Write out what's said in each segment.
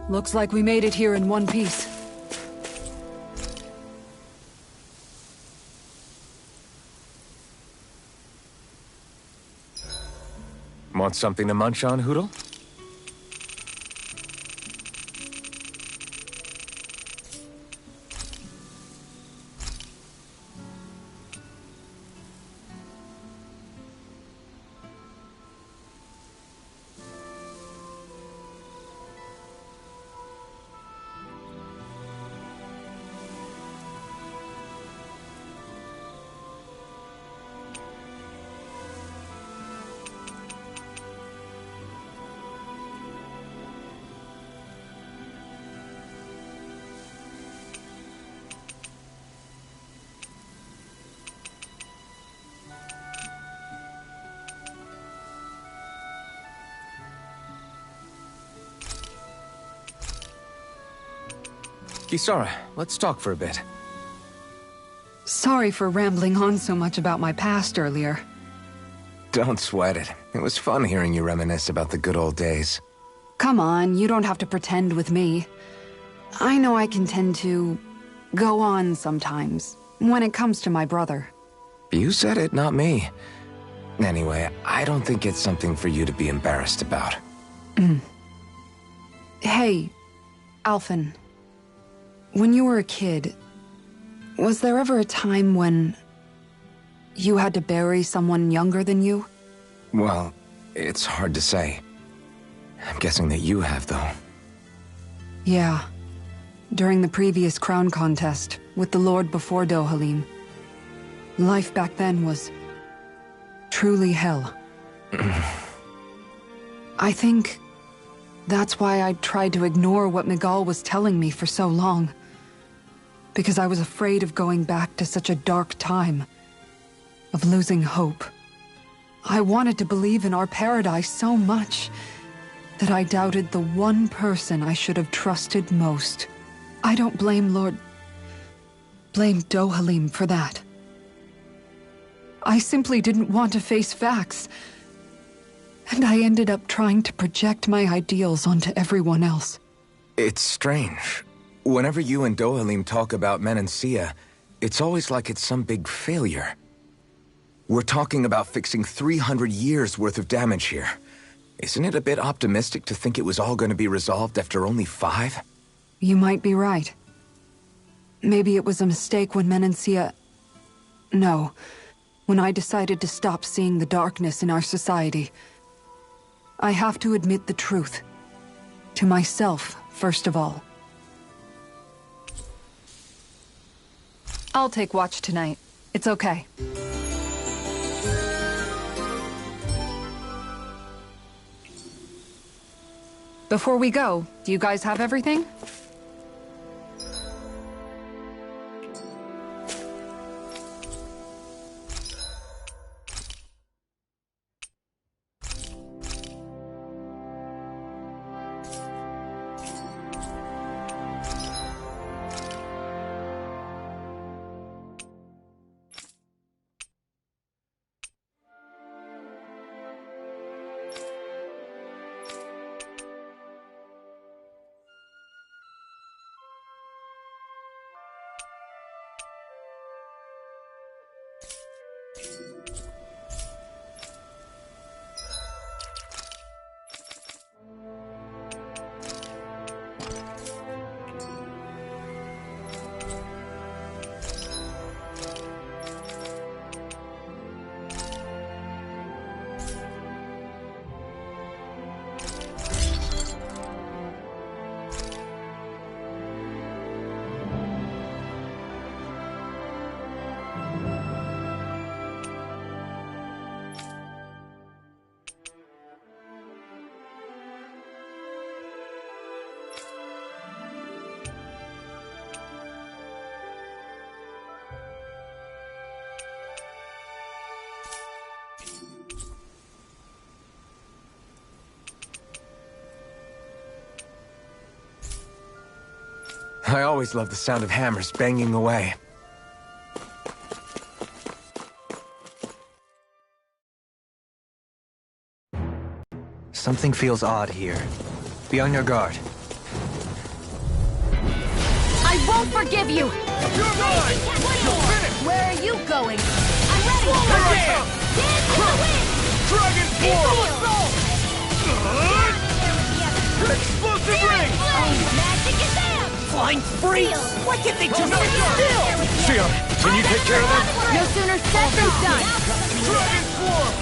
Looks like we made it here in one piece. Want something to munch on, Hoodle? Kisara, let's talk for a bit. Sorry for rambling on so much about my past earlier. Don't sweat it. It was fun hearing you reminisce about the good old days. Come on, you don't have to pretend with me. I know I can tend to go on sometimes, when it comes to my brother. You said it, not me. Anyway, I don't think it's something for you to be embarrassed about. Hey, Alphen. When you were a kid, was there ever a time when you had to bury someone younger than you? Well, it's hard to say. I'm guessing that you have, though. Yeah. During the previous crown contest, with the Lord before Dohalim. Life back then was truly hell. I think that's why I tried to ignore what Miguel was telling me for so long. Because I was afraid of going back to such a dark time. Of losing hope. I wanted to believe in our paradise so much that I doubted the one person I should have trusted most. I don't blame blame Dohalim for that. I simply didn't want to face facts. And I ended up trying to project my ideals onto everyone else. It's strange. Whenever you and Dohalim talk about Menancia, it's always like it's some big failure. We're talking about fixing 300 years worth of damage here. Isn't it a bit optimistic to think it was all going to be resolved after only 5? You might be right. Maybe it was a mistake when Menancia... No. When I decided to stop seeing the darkness in our society. I have to admit the truth. To myself, first of all. I'll take watch tonight. It's okay. Before we go, do you guys have everything? I always love the sound of hammers banging away. Something feels odd here. Be on your guard. I won't forgive you! You're mine! You'll finish! Where are you going? I'm ready! Dance to the wind! Dragon form! Explosive ring! Magic is out! Flying freaks! Why can't they just sit still? Sion, can you take care of them? No sooner said than done! Dragon form!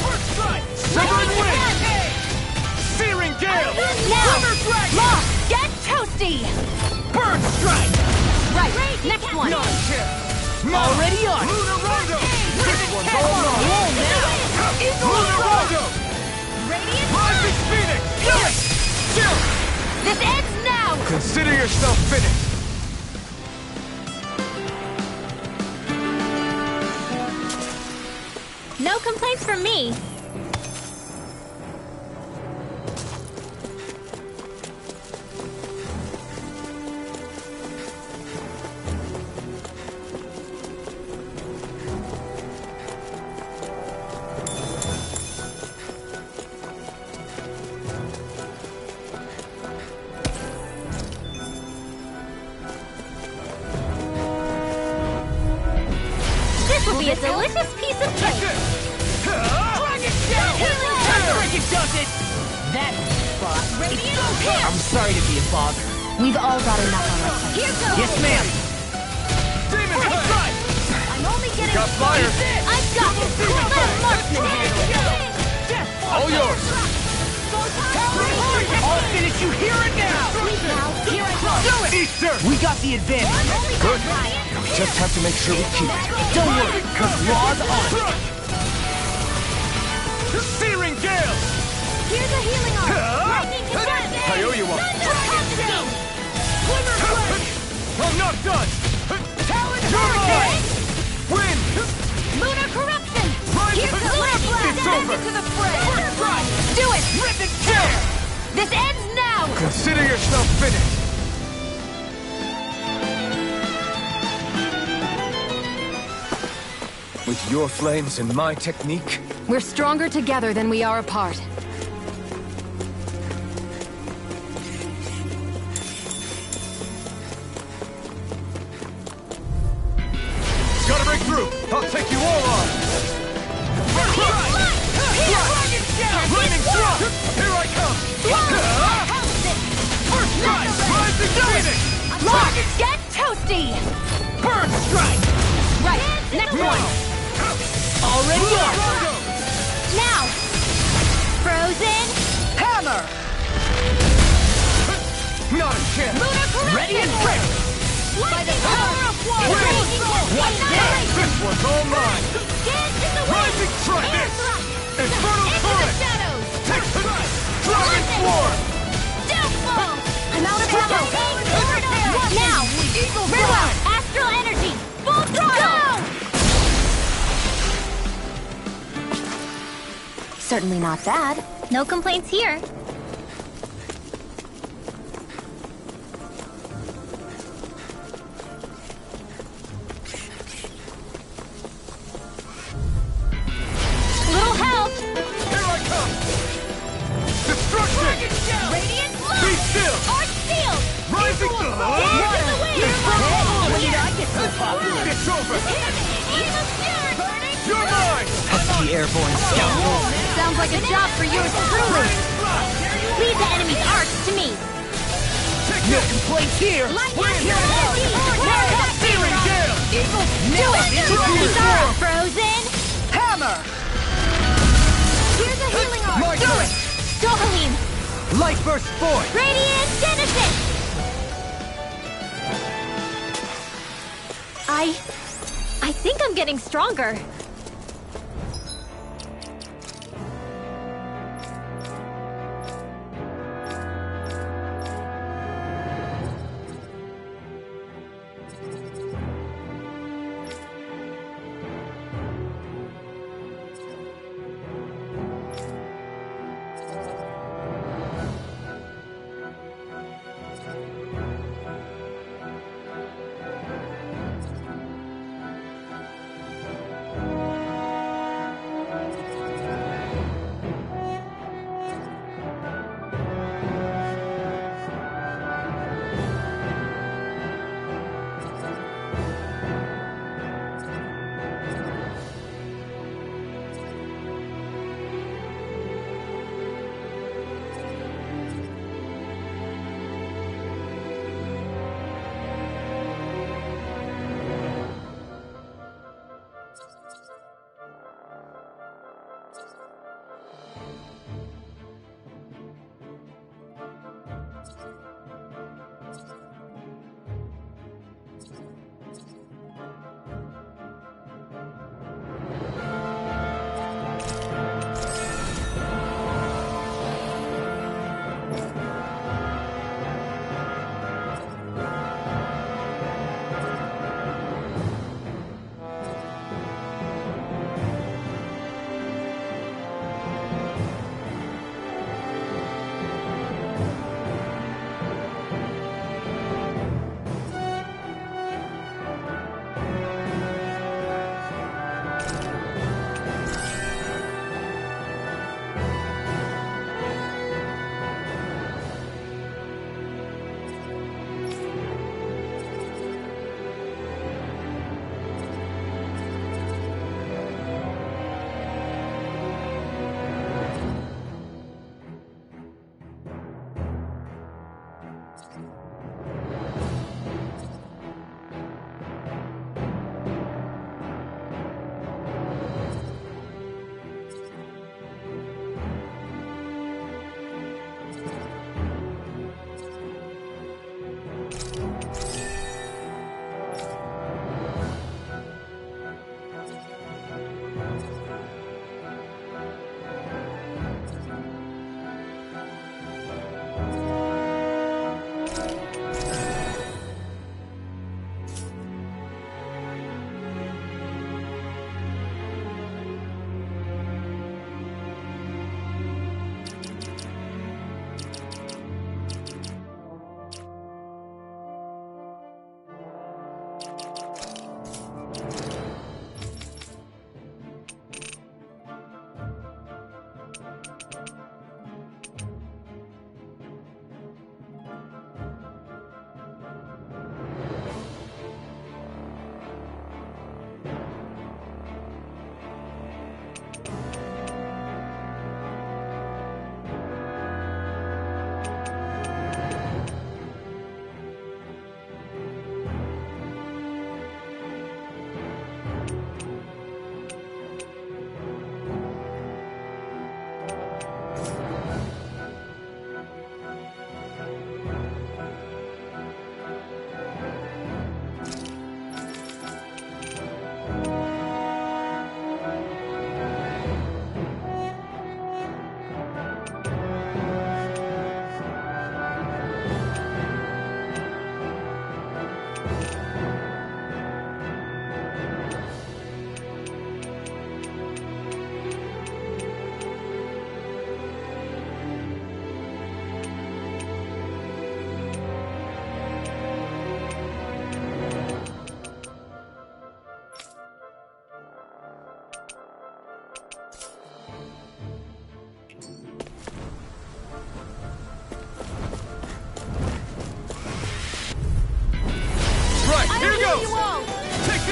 First strike! Severing wing! Searing gale! Now! Lost! Get toasty! Burn strike! Right, next one! Already on! Lunar Rondo! This one's Come all on, mine! roll now! Lunar Rondo! Radiant Rising Phoenix! Chill! This ends now! Consider yourself finished! No complaints from me. This will be a delicious piece of cake. That spot. Radiant here. I'm sorry to be a bother. We've all got enough on our plate. Here goes. Yes, ma'am. Demon Cut! I'm only getting Got fire! I've got it. Let a marksman handle it. All yours! I'll finish you here and now. Now, here I go. Do it! Easter! We got the advantage. Good. We just have to make sure we keep it. Don't worry, cause Raw's on. Searing gale! Here's a healing arm. Lightning can I owe you one. I'm not done! You're mine! Win! Lunar corruption. Rise Here's to the the lunar top. blast. It's over. To the fray. Do it. Rip and tear! This ends now. Consider yourself finished! With your flames and my technique, We're stronger together than we are apart. gotta break through! I'll take you all on! Lightning thrust! Here I come! First strike! Rising Phoenix! Lock! Get toasty! Burn strike! Right, next one! Already on! Now! Frozen! Hammer! Not a chance! Lunar corruption! Ready and ready! By the power of war! What's that? This one's all mine! Dance in the wind! Rising strike! Air thrust! Infernal Into the current! shadows! Take the Dragon form! Downfall! I'm out of ammo! Now! Riddle! Astral energy! Full throttle! Certainly not bad. No complaints here. Little help! Here I come! Destruction! Radiant blow! Be still! Art sealed! Rising Into the wind! When did I get so popular? It's over! Evil fury! Burning! You're mine! Pesky airborne scoundrel. Sounds like a job for yours truly. Leave the enemy's arts to me. No complaints here. Searing gale! Do it! Star Frozen! Hammer! Here's a healing arm. My Do turn! it! Dohalim! Light burst void. Radiant Genesis! I think I'm getting stronger.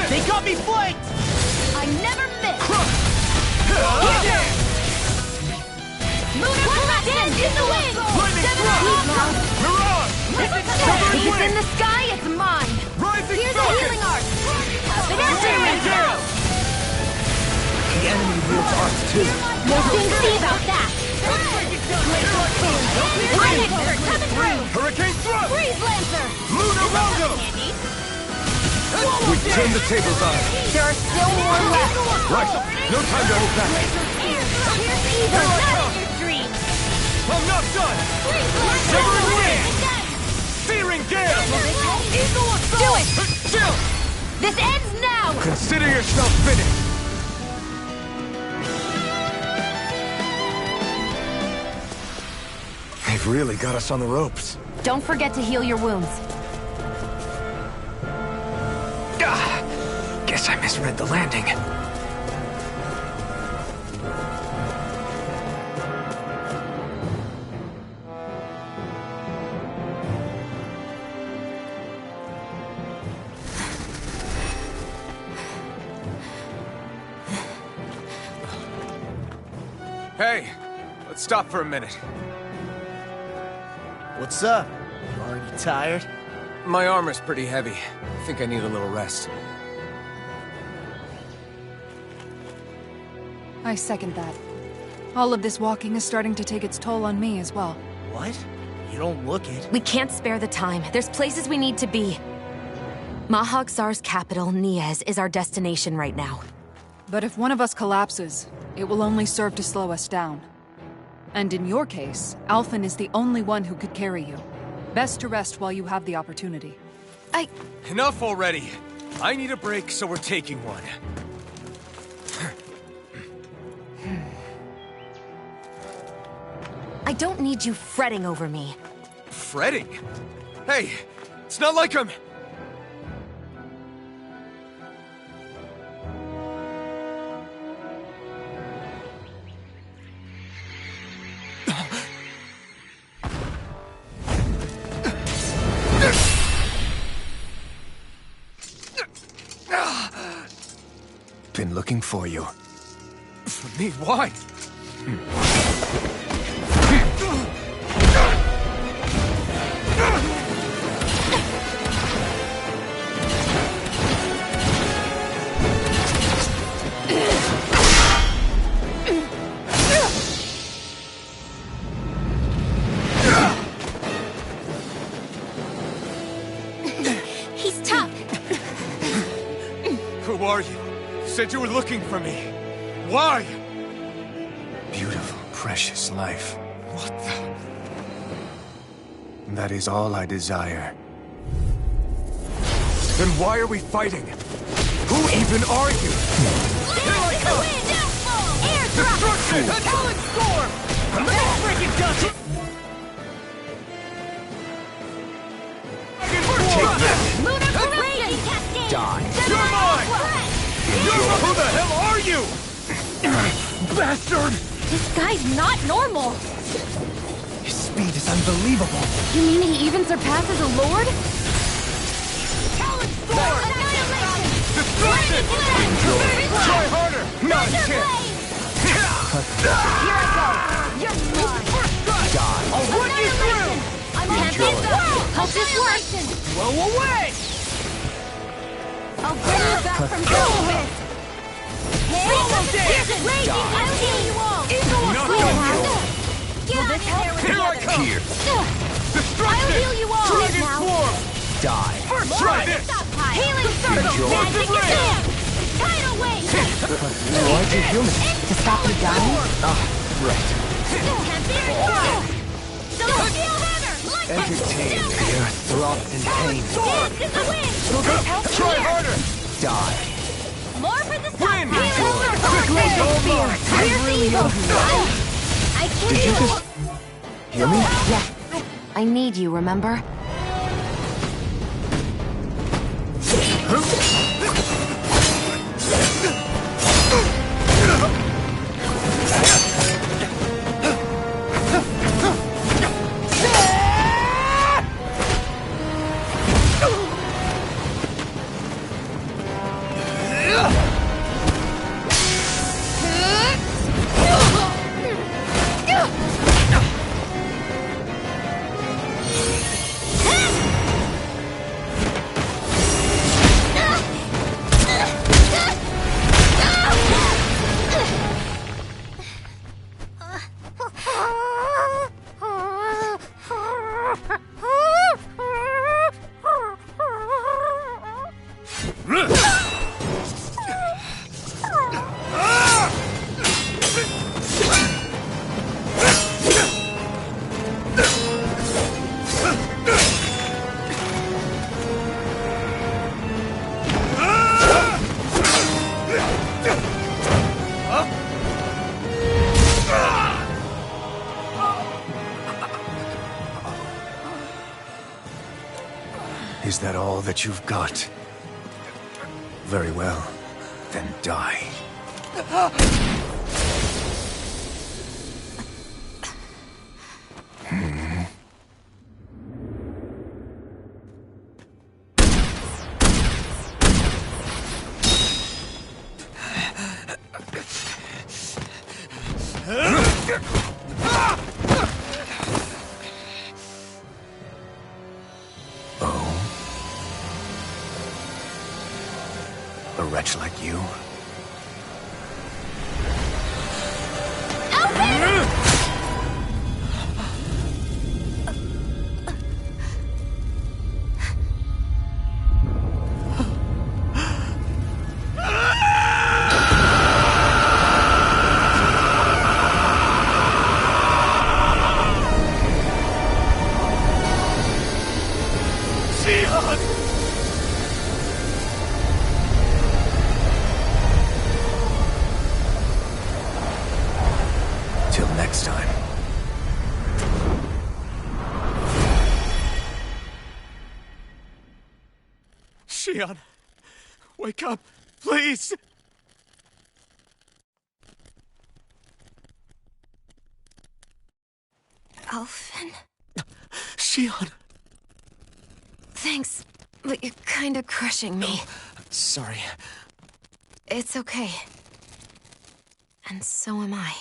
They got me flanked! I never miss! Lunar Stand in the wings! Mirage! If it's in the sky, it's mine! Rising Here's a healing art! The enemy wields arts too. We'll soon see about that! Lancer, coming through! Hurricane thrust! Freeze Lancer! Lunar rondo! We turn the tables on him. There are still more left! Right. No time to hold back. Either not in your dreams! I'm not done! Freeze Lancer! Shivering wind! Searing gale! Eagle assault! Do it! Chill! This ends now! Consider yourself finished. They've really got us on the ropes. Don't forget to heal your wounds. Guess I misread the landing. Hey, let's stop for a minute. What's up? Already tired? My armor's pretty heavy. I think I need a little rest. I second that. All of this walking is starting to take its toll on me as well. What? You don't look it. We can't spare the time. There's places we need to be. Mahaag Saar's capital, Niez, is our destination right now. But if one of us collapses, it will only serve to slow us down. And in your case, Alphen is the only one who could carry you. Best to rest while you have the opportunity. Enough already! I need a break, so we're taking one. I don't need you fretting over me. Fretting? Hey, it's not like I'm... Been looking for you. For me, why? He's tough. Who are you? Said you were looking for me. Why? Beautiful, precious life. What the... That is all I desire. Then why are we fighting? Who even are you? Here I come! Airdrop! Destruction! Talent storm! Let's freaking dust it! Lunar Parade! Cascade! Die. You're mine! Who the hell are you? Bastard! This guy's not normal! His speed is unbelievable. You mean he even surpasses a lord? Talent storm! Annihilation! Destruction! Try harder! Not a chance! Here I go! You're mine! I'll run you through! I'm on this! Hope this works! Blow away! I'll bring you back from Gilbert! Almost dead! Raging! I'll heal you all! Not We done have yet. to get out of there with Here I the come! others. I'll Destruction! heal you all! Dragon now. Swarm! Die. First try this! Healing circle! Magic Ray. attack! Tidal wave! Why'd you heal me? To stop you dying? Right. Tempest fire! Celestial hammer! Lightning! Entertained. The earth throbs in pain. Dance in the wind! Will this help? Try Here. harder! Die. More for the sun! Wind! Healing circle! Cyclone Spear! Dome! Here's the evil! I can Did you just hear me? Yes. I need you, remember? Is that all that you've got? Very well. Then die. A wretch like you? Alphen! next time. Shion, wake up, please! Alphen? Shion! Thanks, but you're kinda crushing me. Sorry. It's okay. And so am I.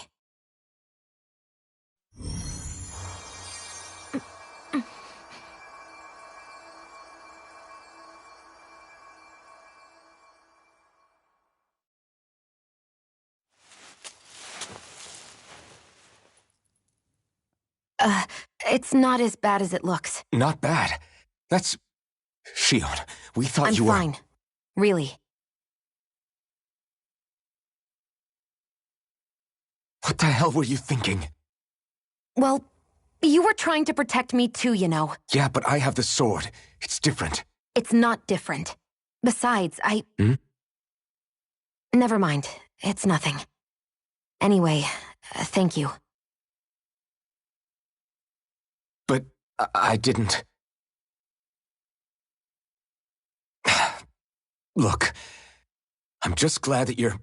It's not as bad as it looks. Not bad. That's... Shion, we thought I'm you were... fine. Really. What the hell were you thinking? Well, you were trying to protect me too, you know. Yeah, but I have the sword. It's different. It's not different. Besides, Hmm? Never mind. It's nothing. Anyway, thank you. But I didn't... Look, I'm just glad that you're...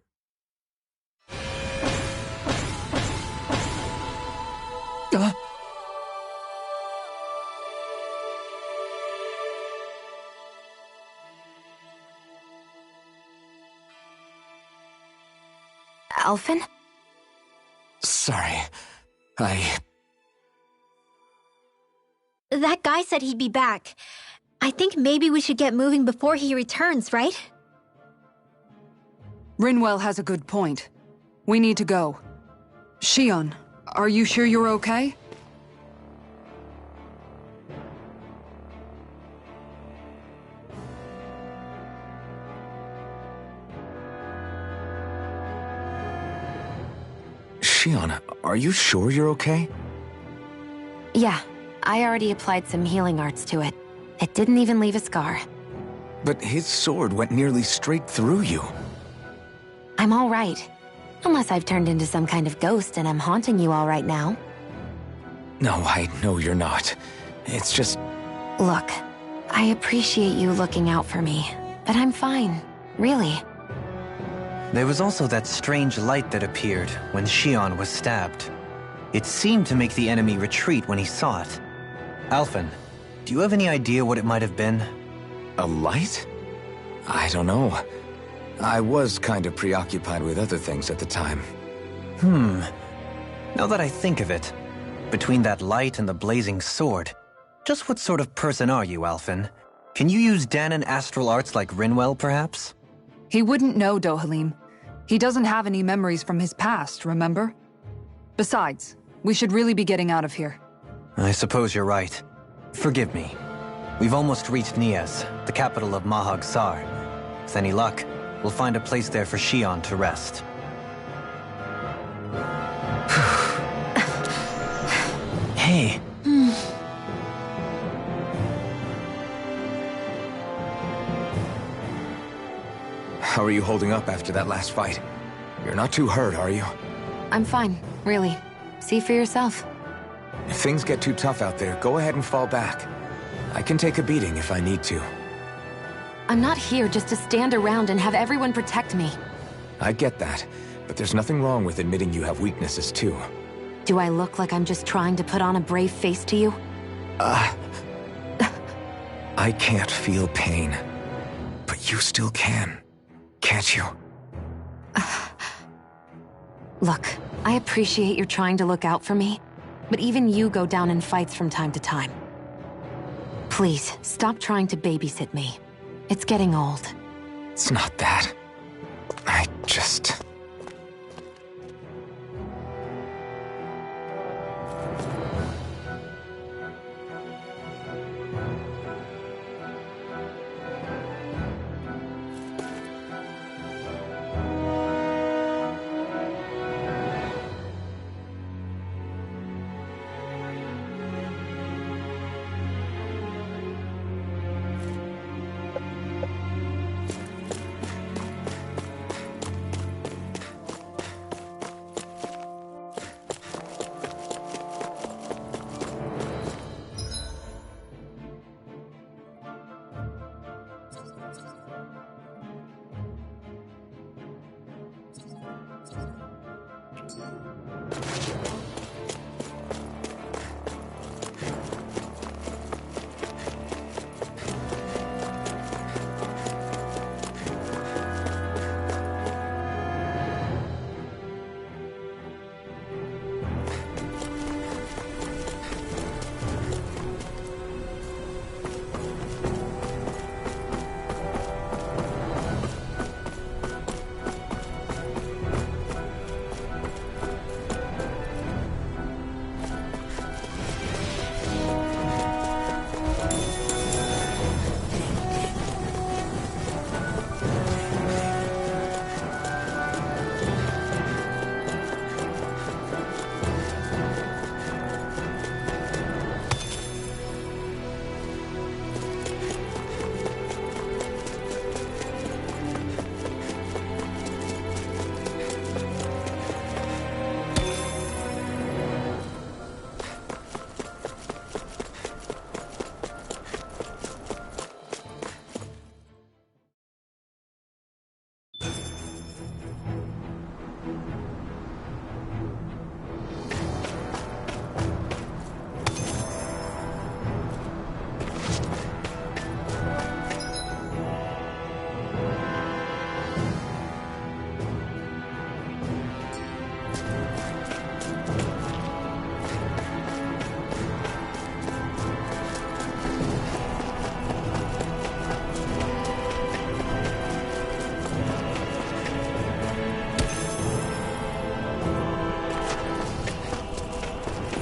Alphen? Sorry. That guy said he'd be back. I think maybe we should get moving before he returns, right? Rinwell has a good point. We need to go. Shion, are you sure you're okay? Shion, are you sure you're okay? Yeah, I already applied some healing arts to it. It didn't even leave a scar. But his sword went nearly straight through you. I'm all right. Unless I've turned into some kind of ghost and I'm haunting you all right now. No, I know you're not. It's just... Look, I appreciate you looking out for me, but I'm fine, really. There was also that strange light that appeared when Shion was stabbed. It seemed to make the enemy retreat when he saw it. Alphen, do you have any idea what it might have been? A light? I don't know. I was kind of preoccupied with other things at the time. Now that I think of it, between that light and the blazing sword, just what sort of person are you, Alphen? Can you use Danon astral arts like Rinwell, perhaps? He wouldn't know, Dohalim. He doesn't have any memories from his past, remember? Besides, we should really be getting out of here. I suppose you're right. Forgive me. We've almost reached Nias, the capital of Mahaag Saar. With any luck, we'll find a place there for Shion to rest. Hey. How are you holding up after that last fight? You're not too hurt, are you? I'm fine, really. See for yourself. If things get too tough out there, go ahead and fall back. I can take a beating if I need to. I'm not here just to stand around and have everyone protect me. I get that, but there's nothing wrong with admitting you have weaknesses too. Do I look like I'm just trying to put on a brave face to you? I can't feel pain. But you still can, can't you? Look, I appreciate you're trying to look out for me, but even you go down in fights from time to time. Please, stop trying to babysit me. It's getting old. It's not that. I just...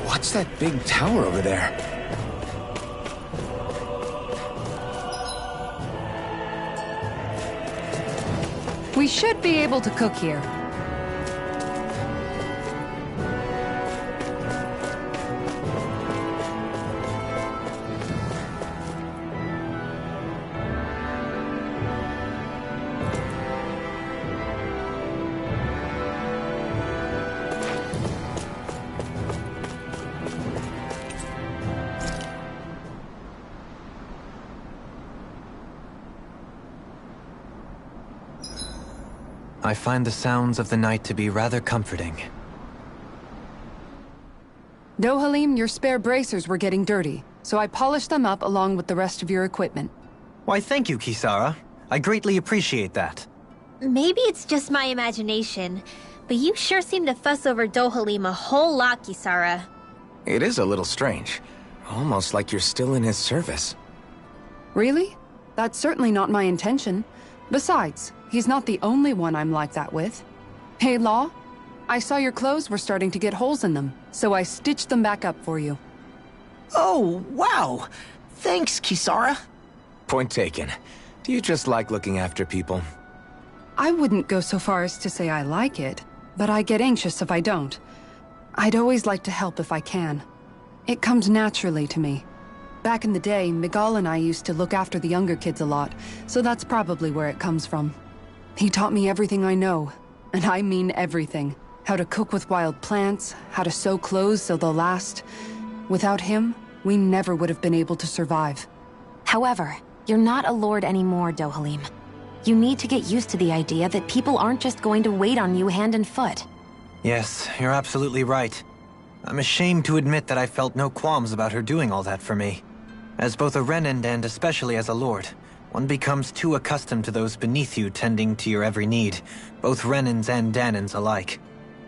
What's that big tower over there? We should be able to cook here. I find the sounds of the night to be rather comforting. Dohalim, your spare bracers were getting dirty, so I polished them up along with the rest of your equipment. Why, thank you, Kisara. I greatly appreciate that. Maybe it's just my imagination, but you sure seem to fuss over Dohalim a whole lot, Kisara. It is a little strange. Almost like you're still in his service. Really? That's certainly not my intention. Besides, he's not the only one I'm like that with. Hey, Law, I saw your clothes were starting to get holes in them, so I stitched them back up for you. Oh, wow! Thanks, Kisara. Point taken. Do you just like looking after people? I wouldn't go so far as to say I like it, but I get anxious if I don't. I'd always like to help if I can. It comes naturally to me. Back in the day, Miguel and I used to look after the younger kids a lot, so that's probably where it comes from. He taught me everything I know, and I mean everything. How to cook with wild plants, how to sew clothes so they'll last. Without him, we never would have been able to survive. However, you're not a lord anymore, Dohalim. You need to get used to the idea that people aren't just going to wait on you hand and foot. Yes, you're absolutely right. I'm ashamed to admit that I felt no qualms about her doing all that for me. As both a Renan and especially as a lord, one becomes too accustomed to those beneath you tending to your every need, both Renans and Danans alike.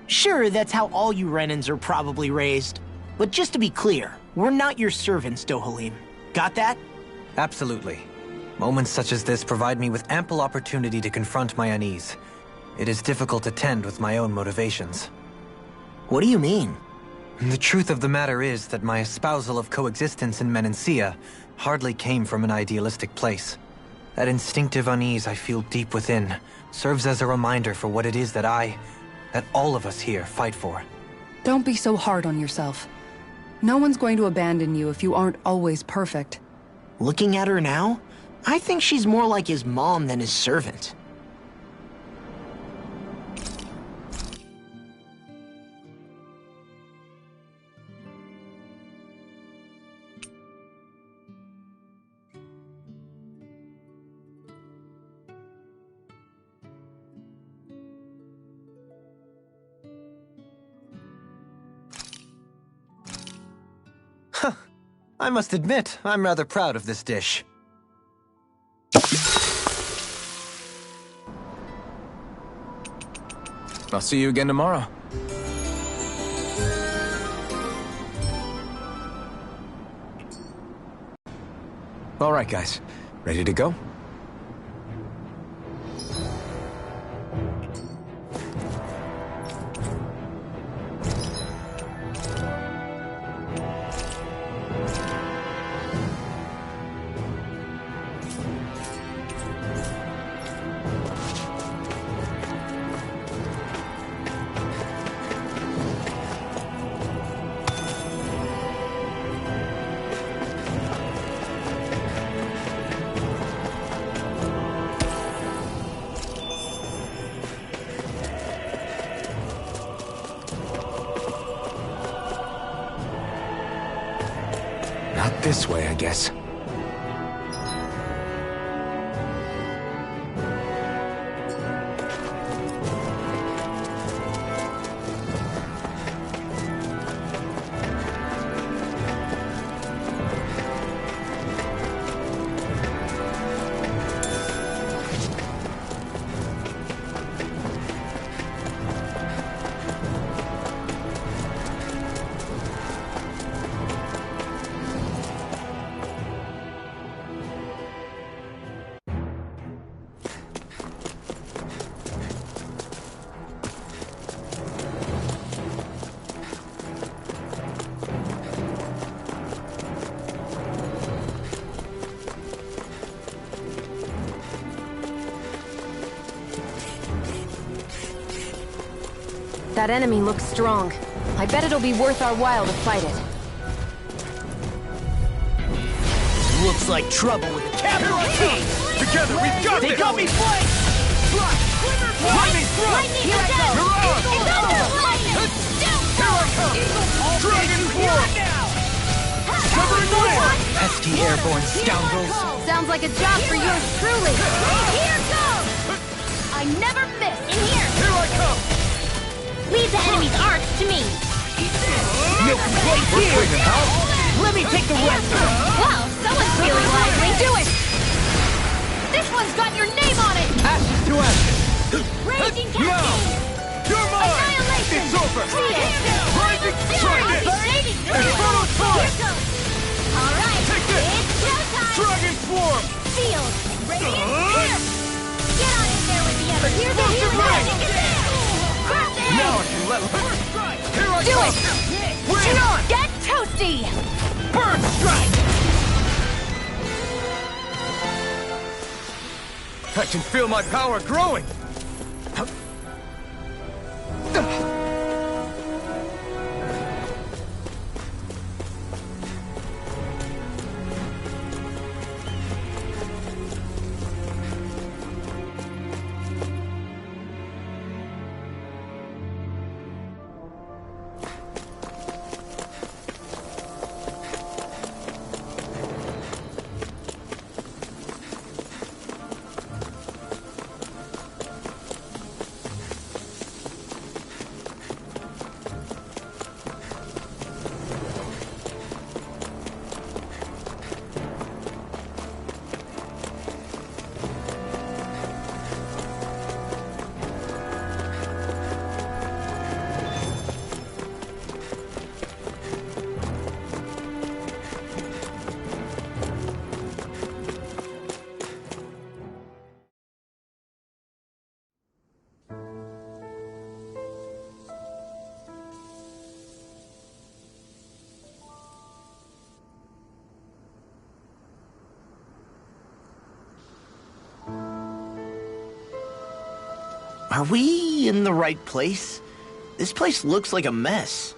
Sure, that's how all you Renans are probably raised. But just to be clear, we're not your servants, Dohalim. Got that? Absolutely. Moments such as this provide me with ample opportunity to confront my unease. It is difficult to tend with my own motivations. What do you mean? The truth of the matter is that my espousal of coexistence in Menancia hardly came from an idealistic place. That instinctive unease I feel deep within serves as a reminder for what it is that all of us here fight for. Don't be so hard on yourself. No one's going to abandon you if you aren't always perfect. Looking at her now, I think she's more like his mom than his servant. I must admit, I'm rather proud of this dish. I'll see you again tomorrow. All right, guys. Ready to go? Not this way, I guess. That enemy looks strong. I bet it'll be worth our while to fight it. Looks like trouble with a capital T! Together, we've got They this! got me flanked! Lightning thrust! Lightning Here I attack! come! Mirage! Thunder lightning! Here I come! Dragon form! Covering the way! Pesky airborne scoundrels. Sounds like a job for yours truly. Here goes! I never miss. In here! Here I come! Leave the enemy's arts to me! No complaints We're here! cleaning house! Let me take the rest of them! Wow, someone's feeling lively! Do it! This one's got your name on it! Ashes to ashes. Raging Now! cascade! You're mine! Annihilation! It's over! See it! Rising Fury! Trident! Shading! Infernal Torch! Here goes! Alright! Take this! It's showtime! Dragon swarm! Sealed! Radiant! Here! Get on in there with the others! Here's the healing Right. magic! Get there! Crush it! Now I can let... Here I Do come! it! Win! Get toasty! Bird strike! I can feel my power growing! Are we in the right place? This place looks like a mess.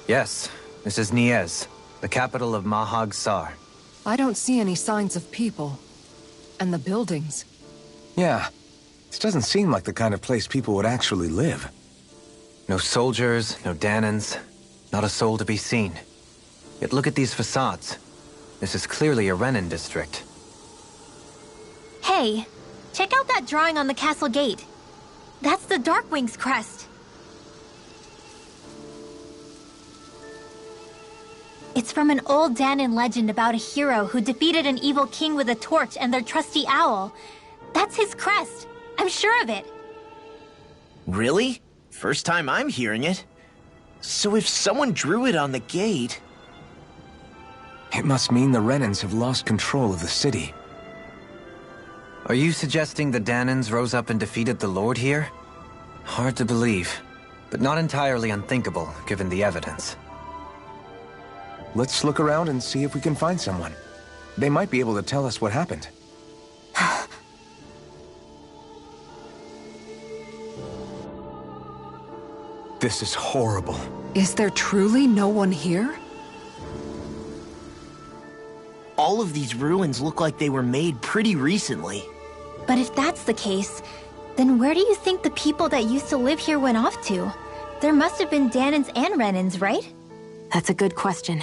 Yes, this is Niez, the capital of Mahaag Saar. I don't see any signs of people. And the buildings. Yeah, this doesn't seem like the kind of place people would actually live. No soldiers, no Danans, not a soul to be seen. Yet look at these facades. This is clearly a Renin district. Hey, check out that drawing on the castle gate. That's the Darkwing's crest. It's from an old Danan legend about a hero who defeated an evil king with a torch and their trusty owl. That's his crest. I'm sure of it. Really? First time I'm hearing it. So if someone drew it on the gate... It must mean the Renans have lost control of the city. Are you suggesting the Danans rose up and defeated the Lord here? Hard to believe, but not entirely unthinkable, given the evidence. Let's look around and see if we can find someone. They might be able to tell us what happened. This is horrible. Is there truly no one here? All of these ruins look like they were made pretty recently. But if that's the case, then where do you think the people that used to live here went off to? There must have been Danans and Renans, right? That's a good question.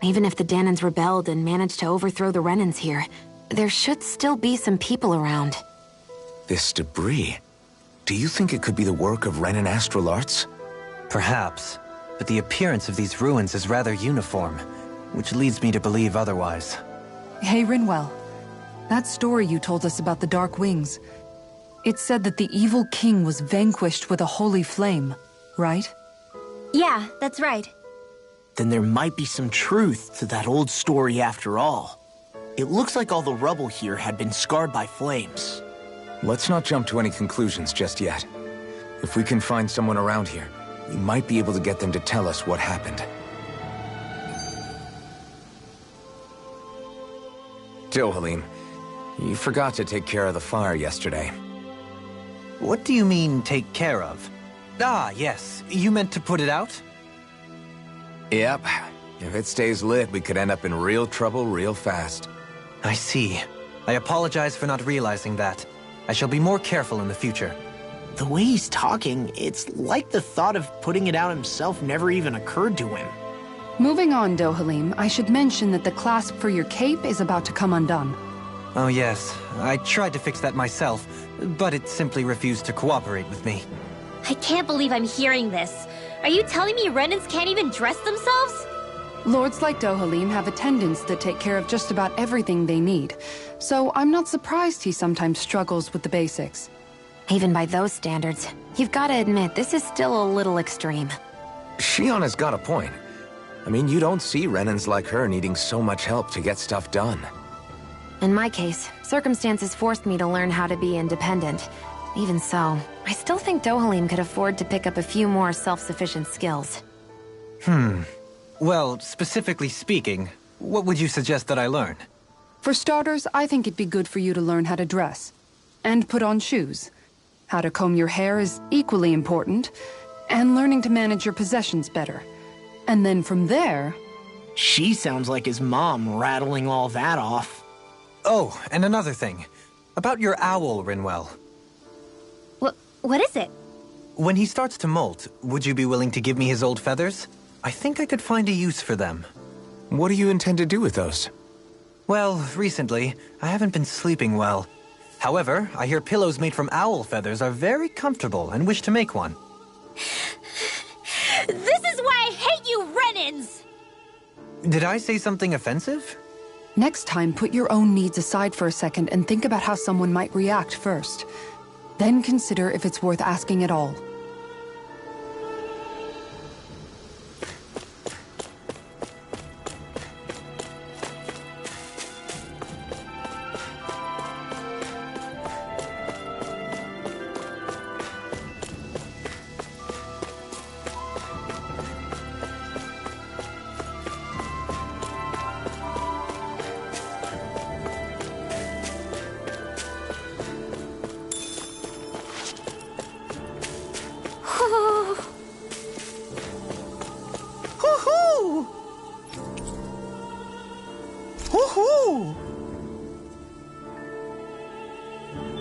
Even if the Danans rebelled and managed to overthrow the Renans here, there should still be some people around. This debris. Do you think it could be the work of Renan astral arts? Perhaps, but the appearance of these ruins is rather uniform, which leads me to believe otherwise. Hey, Rinwell. That story you told us about the Dark Wings. It said that the evil king was vanquished with a holy flame, right? Yeah, that's right. Then there might be some truth to that old story after all. It looks like all the rubble here had been scarred by flames. Let's not jump to any conclusions just yet. If we can find someone around here, we might be able to get them to tell us what happened. Dohalim, you forgot to take care of the fire yesterday. What do you mean, take care of? Ah, yes. You meant to put it out? Yep. If it stays lit, we could end up in real trouble real fast. I see. I apologize for not realizing that. I shall be more careful in the future. The way he's talking, it's like the thought of putting it out himself never even occurred to him. Moving on, Dohalim, I should mention that the clasp for your cape is about to come undone. Oh yes, I tried to fix that myself, but it simply refused to cooperate with me. I can't believe I'm hearing this. Are you telling me Renans can't even dress themselves? Lords like Dohalim have attendants that take care of just about everything they need, so I'm not surprised he sometimes struggles with the basics. Even by those standards, you've got to admit this is still a little extreme. Shion has got a point. I mean, you don't see Renans like her needing so much help to get stuff done. In my case, circumstances forced me to learn how to be independent. Even so, I still think Dohalim could afford to pick up a few more self-sufficient skills. Well, specifically speaking, what would you suggest that I learn? For starters, I think it'd be good for you to learn how to dress. And put on shoes. How to comb your hair is equally important. And learning to manage your possessions better. And then from there... She sounds like his mom rattling all that off. Oh, and another thing. About your owl, Rinwell. What is it? When he starts to molt, would you be willing to give me his old feathers? I think I could find a use for them. What do you intend to do with those? Well, recently, I haven't been sleeping well. However, I hear pillows made from owl feathers are very comfortable and wish to make one. This is why I hate you, Renans! Did I say something offensive? Next time, put your own needs aside for a second and think about how someone might react first. Then consider if it's worth asking at all.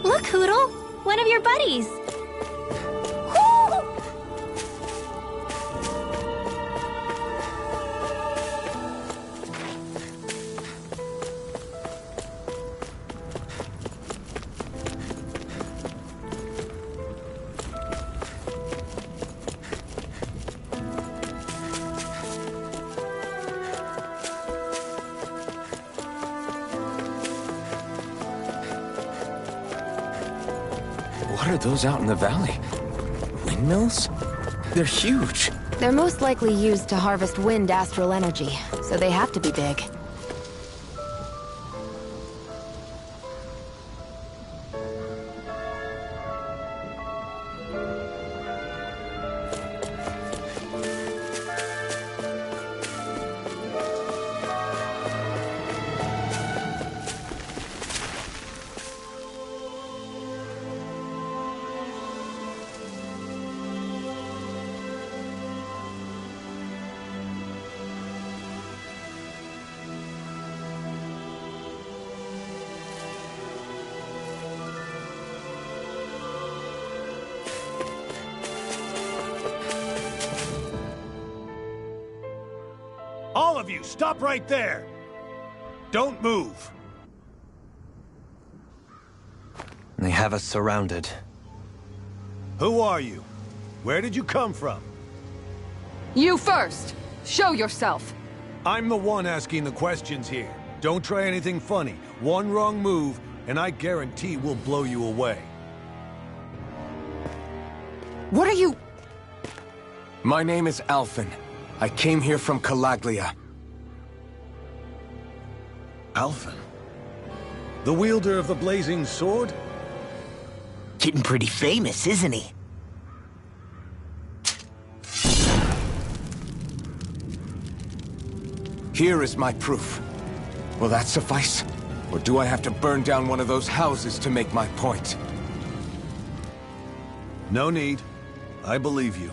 Look, Hoodle! One of your buddies! What are those out in the valley? Windmills? They're huge. They're most likely used to harvest wind astral energy, so they have to be big. All of you, stop right there! Don't move! They have us surrounded. Who are you? Where did you come from? You first! Show yourself! I'm the one asking the questions here. Don't try anything funny. One wrong move, and I guarantee we'll blow you away. What are you... My name is Alphen. I came here from Calaglia. Alphen? The wielder of the blazing sword? Getting pretty famous, isn't he? Here is my proof. Will that suffice? Or do I have to burn down one of those houses to make my point? No need. I believe you.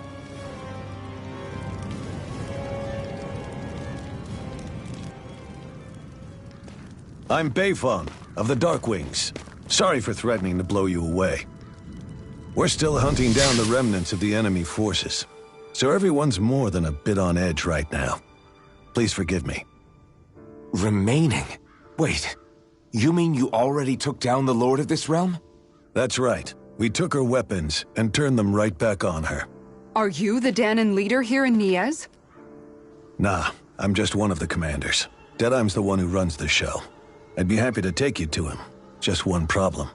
I'm Beifong, of the Darkwings. Sorry for threatening to blow you away. We're still hunting down the remnants of the enemy forces, so everyone's more than a bit on edge right now. Please forgive me. Remaining? Wait, you mean you already took down the Lord of this realm? That's right. We took her weapons and turned them right back on her. Are you the Danon leader here in Niez? Nah, I'm just one of the commanders. Deadheim's the one who runs the show. I'd be happy to take you to him. Just one problem.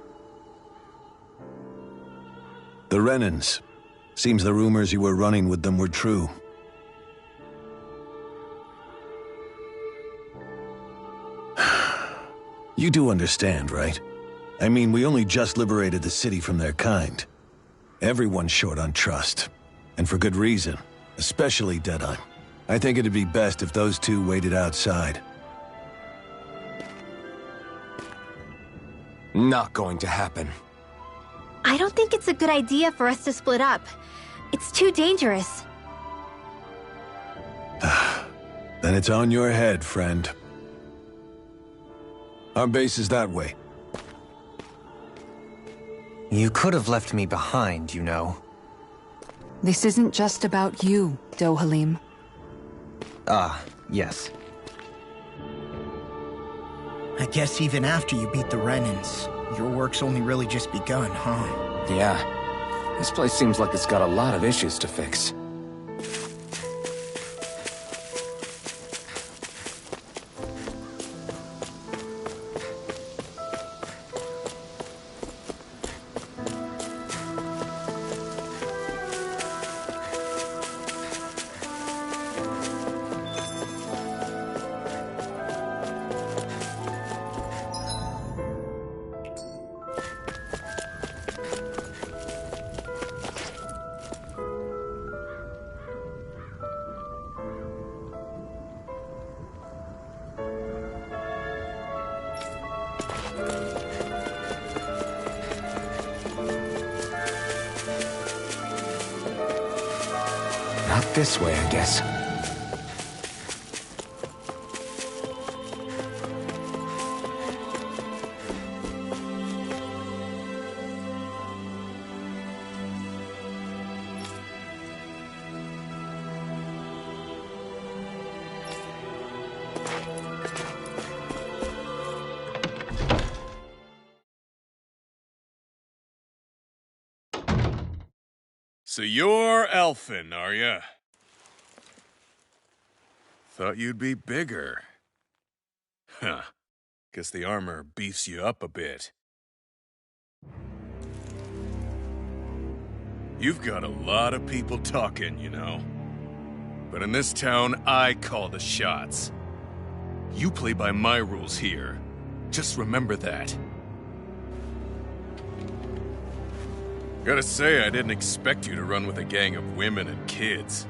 The Renans. Seems the rumors you were running with them were true. You do understand, right? I mean, we only just liberated the city from their kind. Everyone's short on trust. And for good reason. Especially Deadheim. I think it'd be best if those two waited outside. Not going to happen. I don't think it's a good idea for us to split up. It's too dangerous. Then it's on your head, friend. Our base is that way. You could have left me behind, you know. This isn't just about you, Dohalim. Ah, yes. I guess even after you beat the Renans, your work's only really just begun, huh? Yeah. This place seems like it's got a lot of issues to fix. Not this way, I guess. So you're Elfin, are ya? Thought you'd be bigger. Huh. Guess the armor beefs you up a bit. You've got a lot of people talking, you know. But in this town, I call the shots. You play by my rules here. Just remember that. Gotta say, I didn't expect you to run with a gang of women and kids.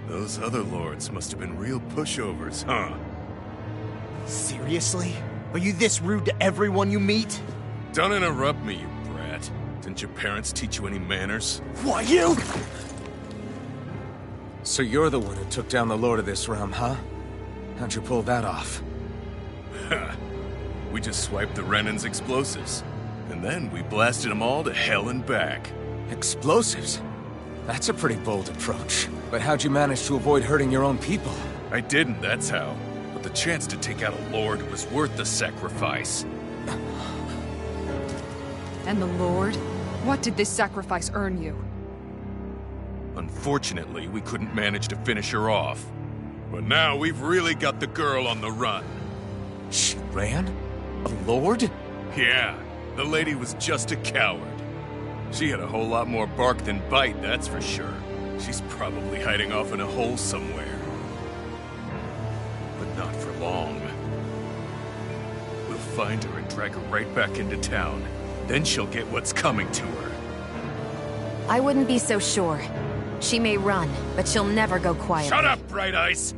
Those other lords must have been real pushovers, huh? Seriously? Are you this rude to everyone you meet? Don't interrupt me, you brat. Didn't your parents teach you any manners? Why, you? So you're the one who took down the Lord of this realm, huh? How'd you pull that off? We just swiped the Renan's explosives. And then we blasted them all to hell and back. Explosives? That's a pretty bold approach. But how'd you manage to avoid hurting your own people? I didn't, that's how. But the chance to take out a lord was worth the sacrifice. And the Lord? What did this sacrifice earn you? Unfortunately, we couldn't manage to finish her off. But now we've really got the girl on the run. She ran? A lord? Yeah, the lady was just a coward. She had a whole lot more bark than bite, that's for sure. She's probably hiding off in a hole somewhere. But not for long. We'll find her and drag her right back into town. Then she'll get what's coming to her. I wouldn't be so sure. She may run, but she'll never go quietly. Shut up, Bright Eyes!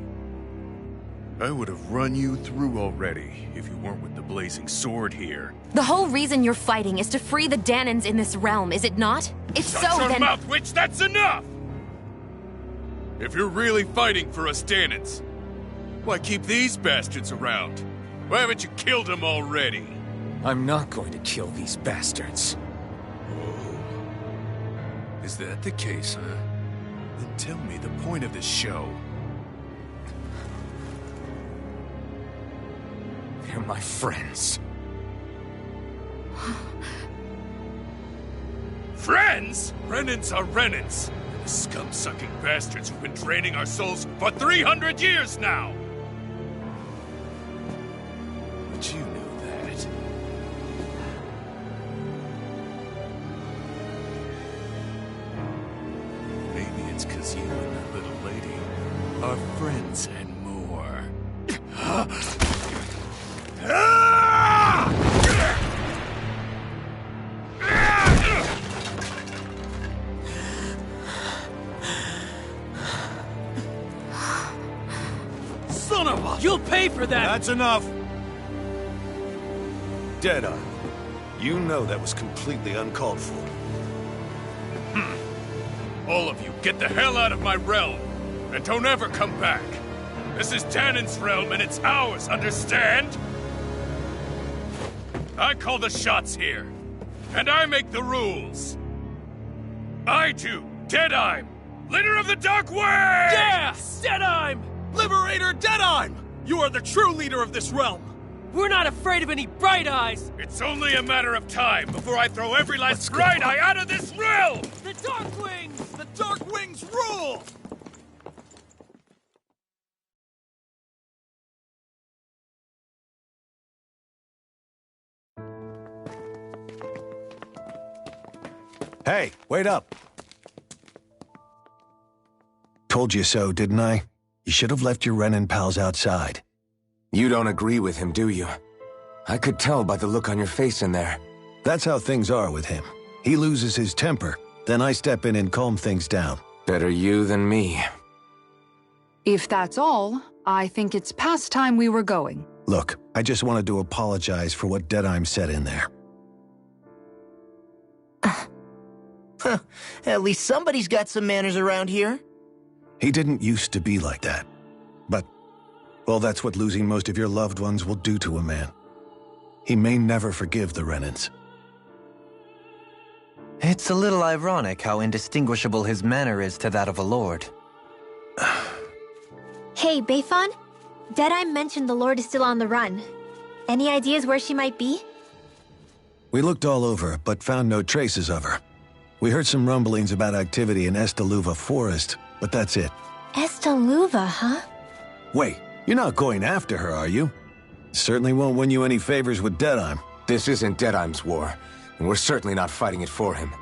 I would have run you through already if you weren't with the blazing sword here. The whole reason you're fighting is to free the Danans in this realm, is it not? If Shut so, your then... mouth, witch! That's enough! If you're really fighting for us Danans, why keep these bastards around? Why haven't you killed them already? I'm not going to kill these bastards. Oh. Is that the case, huh? Then tell me the point of this show. They're my friends. Friends? Renans are Renans. The scum-sucking bastards who've been draining our souls for 300 years now! But you know that. Maybe it's 'cause you and that little lady are friends and more. Son of a... You'll pay for that! That's enough! Deadeye, you know that was completely uncalled for. All of you, get the hell out of my realm! And don't ever come back! This is Danan's realm and it's ours, understand? I call the shots here. And I make the rules. I do, Deadeye, leader of the Dark Wings! Yeah! Deadeye! Liberator Deadeye! You are the true leader of this realm! We're not afraid of any Bright Eyes! It's only a matter of time before I throw every last Bright Eye out of this realm! The Dark Wings! The Dark Wings rule! Hey, wait up! Told you so, didn't I? You should have left your Renin pals outside. You don't agree with him, do you? I could tell by the look on your face in there. That's how things are with him. He loses his temper, then I step in and calm things down. Better you than me. If that's all, I think it's past time we were going. Look, I just wanted to apologize for what Deadeye said in there. At least somebody's got some manners around here. He didn't used to be like that. But, well, that's what losing most of your loved ones will do to a man. He may never forgive the Renins. It's a little ironic how indistinguishable his manner is to that of a lord. Hey, Bayfon? Deadeye mentioned the Lord is still on the run. Any ideas where she might be? We looked all over, but found no traces of her. We heard some rumblings about activity in Estaluva Forest, but that's it. Estaluva, huh? Wait, you're not going after her, are you? Certainly won't win you any favors with Deadeye. This isn't Deadeye's war, and we're certainly not fighting it for him.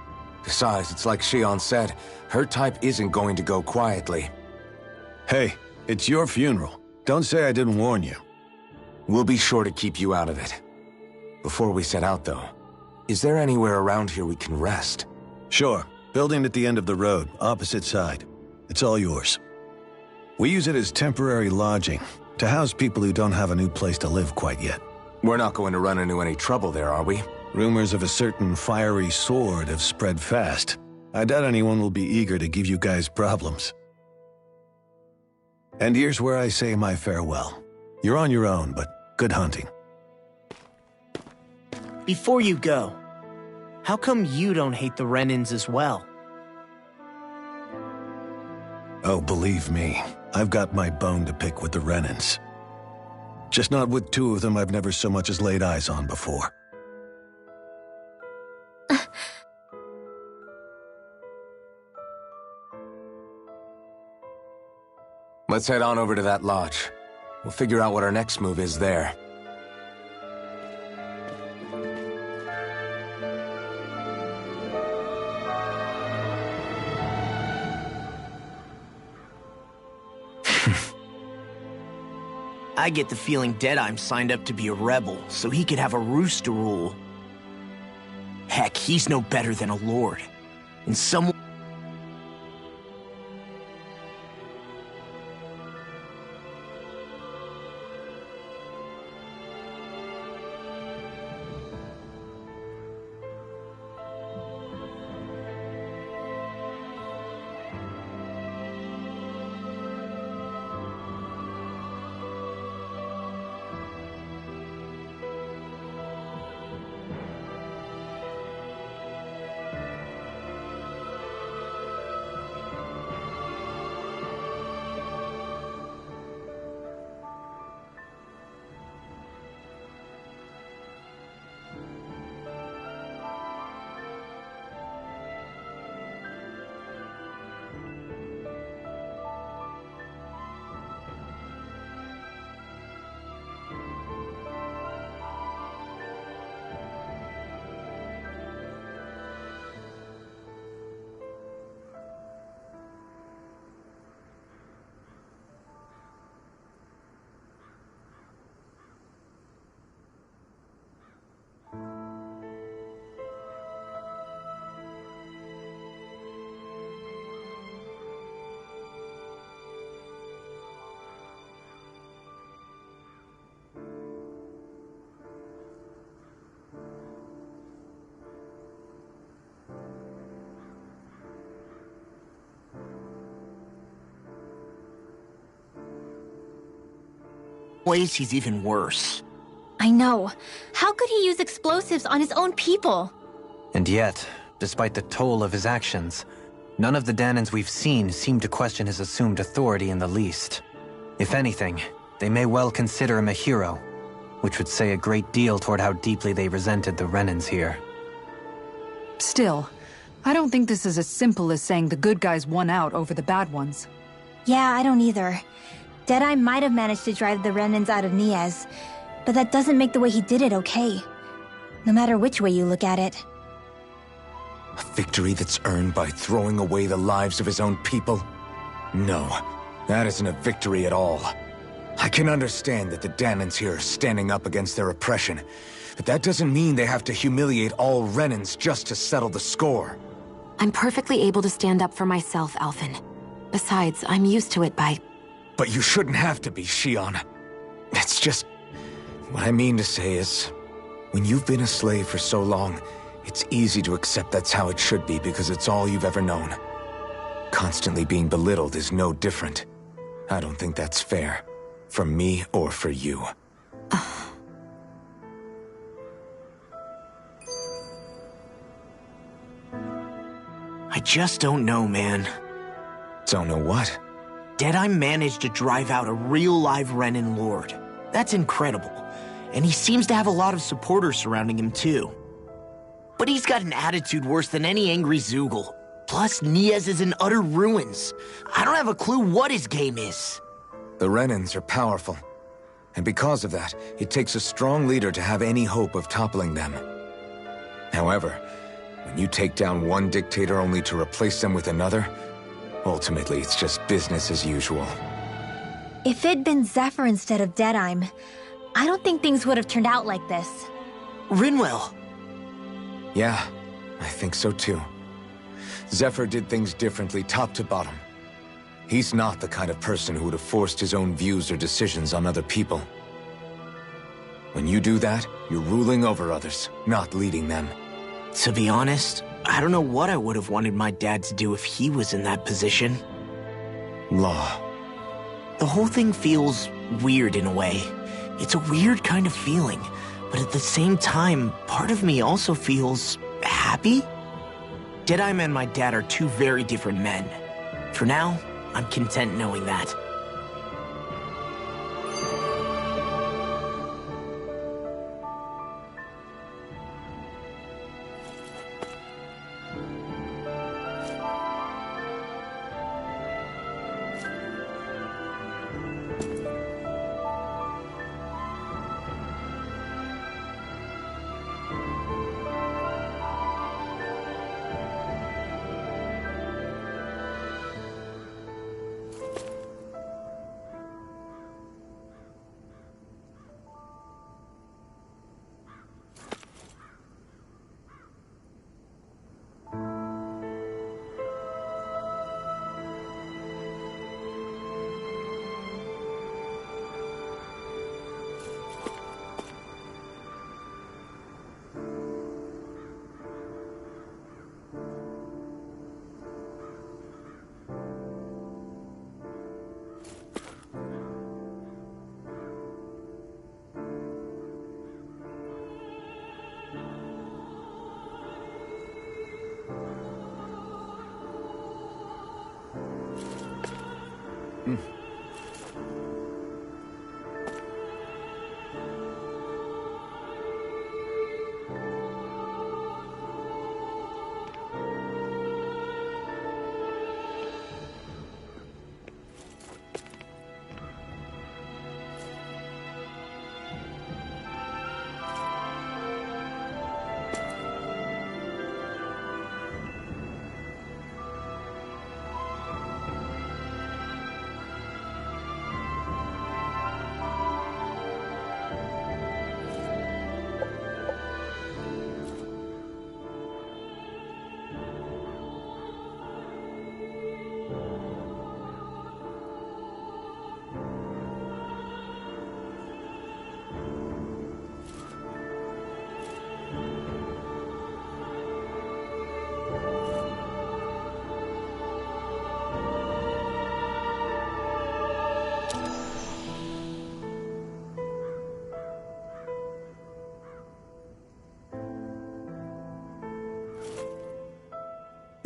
Besides, it's like Shion said, her type isn't going to go quietly. Hey, it's your funeral. Don't say I didn't warn you. We'll be sure to keep you out of it. Before we set out, though, is there anywhere around here we can rest? Sure. Building at the end of the road, opposite side. It's all yours. We use it as temporary lodging, to house people who don't have a new place to live quite yet. We're not going to run into any trouble there, are we? Rumors of a certain fiery sword have spread fast. I doubt anyone will be eager to give you guys problems. And here's where I say my farewell. You're on your own, but good hunting. Before you go, how come you don't hate the Renins as well? Oh, believe me, I've got my bone to pick with the Renins. Just not with two of them I've never so much as laid eyes on before. Let's head on over to that lodge. We'll figure out what our next move is there. I get the feeling Deadeye signed up to be a rebel, so he could have a roost to rule. Heck, he's no better than a lord. And someone... ways, he's even worse. I know. How could he use explosives on his own people? And yet, despite the toll of his actions, none of the Danans we've seen seem to question his assumed authority in the least. If anything, they may well consider him a hero, which would say a great deal toward how deeply they resented the Renans here. Still, I don't think this is as simple as saying the good guys won out over the bad ones. Yeah, I don't either. Deadeye might have managed to drive the Renans out of Niaz, but that doesn't make the way he did it okay. No matter which way you look at it. A victory that's earned by throwing away the lives of his own people? No, that isn't a victory at all. I can understand that the Danans here are standing up against their oppression, but that doesn't mean they have to humiliate all Renans just to settle the score. I'm perfectly able to stand up for myself, Alphen. Besides, I'm used to it by... But you shouldn't have to be, Shion. It's just... What I mean to say is, when you've been a slave for so long, it's easy to accept that's how it should be because it's all you've ever known. Constantly being belittled is no different. I don't think that's fair. For me or for you. I just don't know, man. Don't know what? Deadeye managed to drive out a real live Renan Lord. That's incredible. And he seems to have a lot of supporters surrounding him, too. But he's got an attitude worse than any angry Zoogle. Plus, Niaz is in utter ruins. I don't have a clue what his game is. The Renans are powerful. And because of that, it takes a strong leader to have any hope of toppling them. However, when you take down one dictator only to replace them with another, ultimately it's just business as usual. If it'd been Zephyr instead of Deadeye, I don't think things would have turned out like this. Rinwell. Yeah, I think so too. Zephyr did things differently top to bottom. He's not the kind of person who would have forced his own views or decisions on other people. When you do that, you're ruling over others, not leading them. To be honest, I don't know what I would have wanted my dad to do if he was in that position. Law. The whole thing feels weird in a way. It's a weird kind of feeling, but at the same time, part of me also feels happy. Deadeye and my dad are two very different men. For now, I'm content knowing that.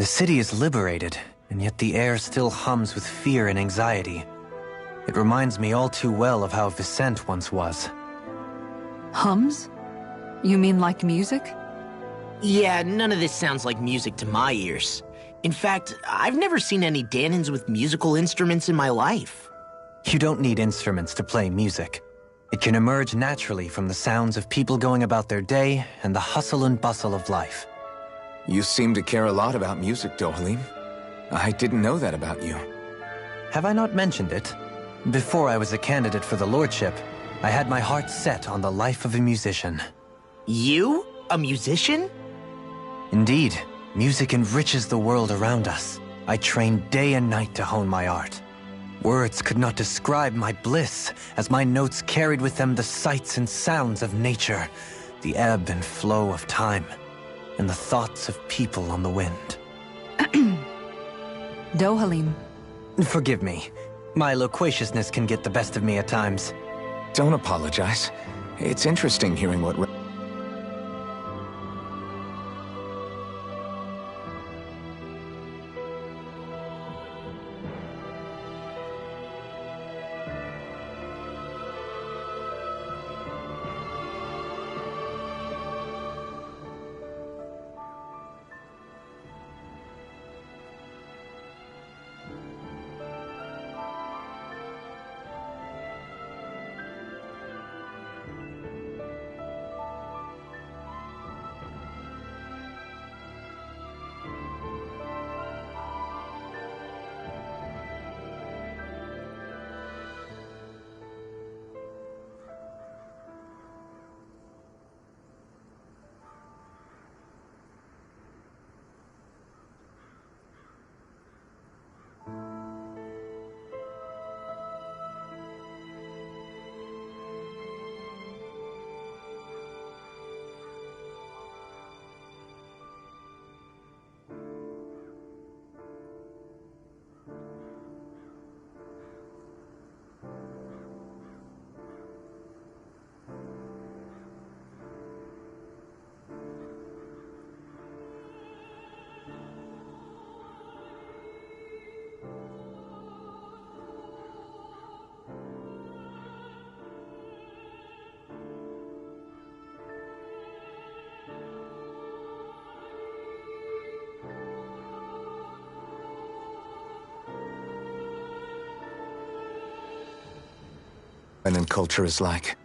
city is liberated, and yet the air still hums with fear and anxiety. It reminds me all too well of how Vicente once was. Hums? You mean like music? Yeah, none of this sounds like music to my ears. In fact, I've never seen any Danans with musical instruments in my life. You don't need instruments to play music. It can emerge naturally from the sounds of people going about their day and the hustle and bustle of life. You seem to care a lot about music, Dohalim. I didn't know that about you. Have I not mentioned it? Before I was a candidate for the lordship, I had my heart set on the life of a musician. You? A musician? Indeed, music enriches the world around us. I trained day and night to hone my art. Words could not describe my bliss, as my notes carried with them the sights and sounds of nature, the ebb and flow of time, and the thoughts of people on the wind. Dohalim. Forgive me. My loquaciousness can get the best of me at times. Don't apologize. It's interesting hearing what... and culture is like.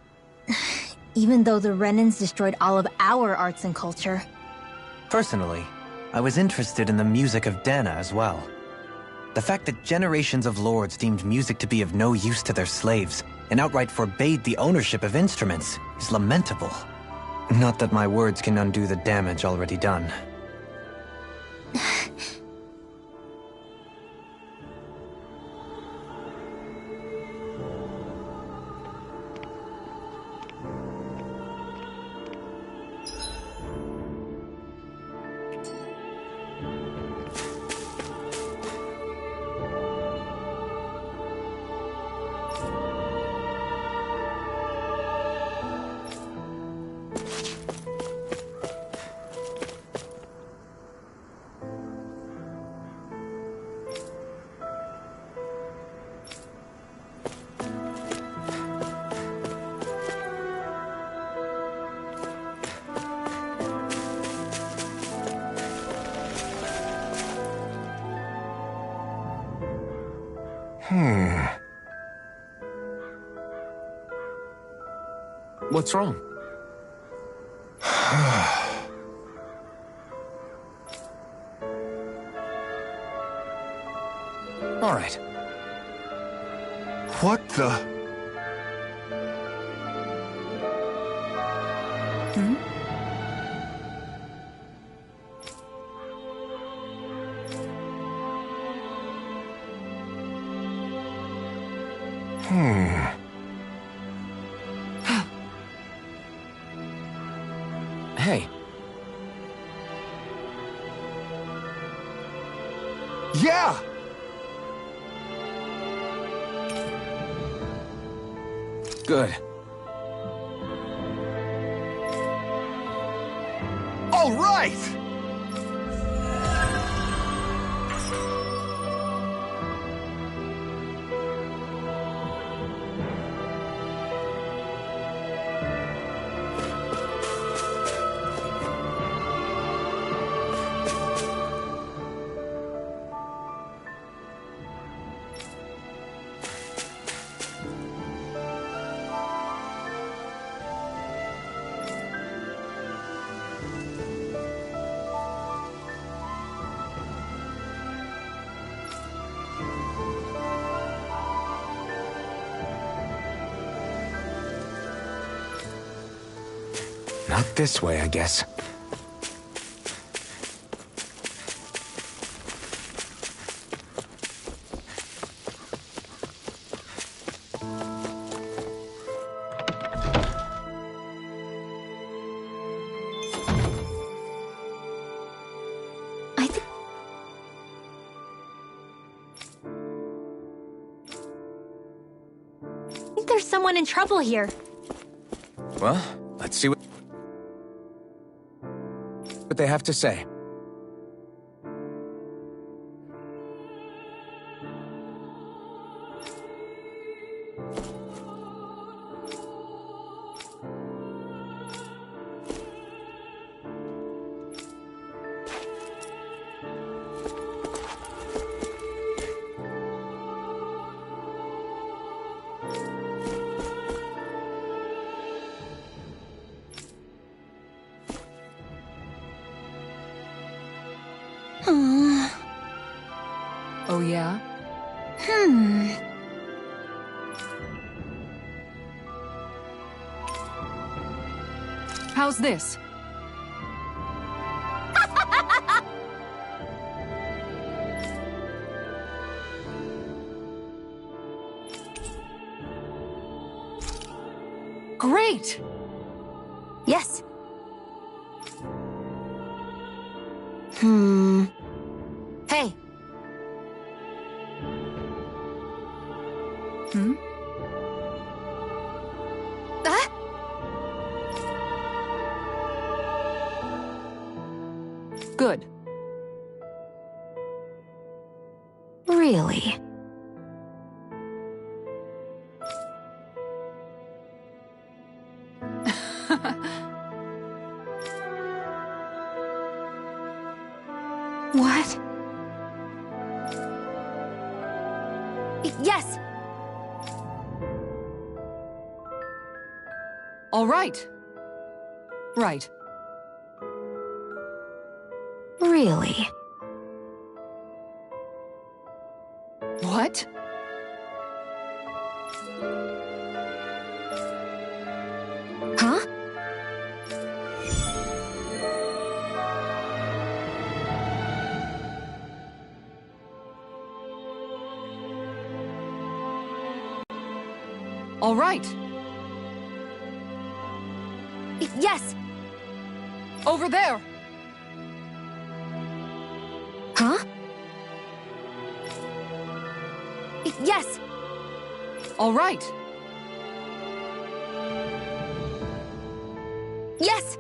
Even though the Renans destroyed all of our arts and culture. Personally, I was interested in the music of Dana as well. The fact that generations of lords deemed music to be of no use to their slaves and outright forbade the ownership of instruments is lamentable. Not that my words can undo the damage already done. What's wrong? All right. What the? Hmm? Hey. Yeah! Good. All right! Not this way, I guess. I think there's someone in trouble here. Well, let's see what they have to say. Oh, yeah? How's this? Great! Yes. Hey. Good. Really? What? Yes! All right. Right. Really? What? Huh? All right. Yes! Over there. Huh? Yes! All right. Yes!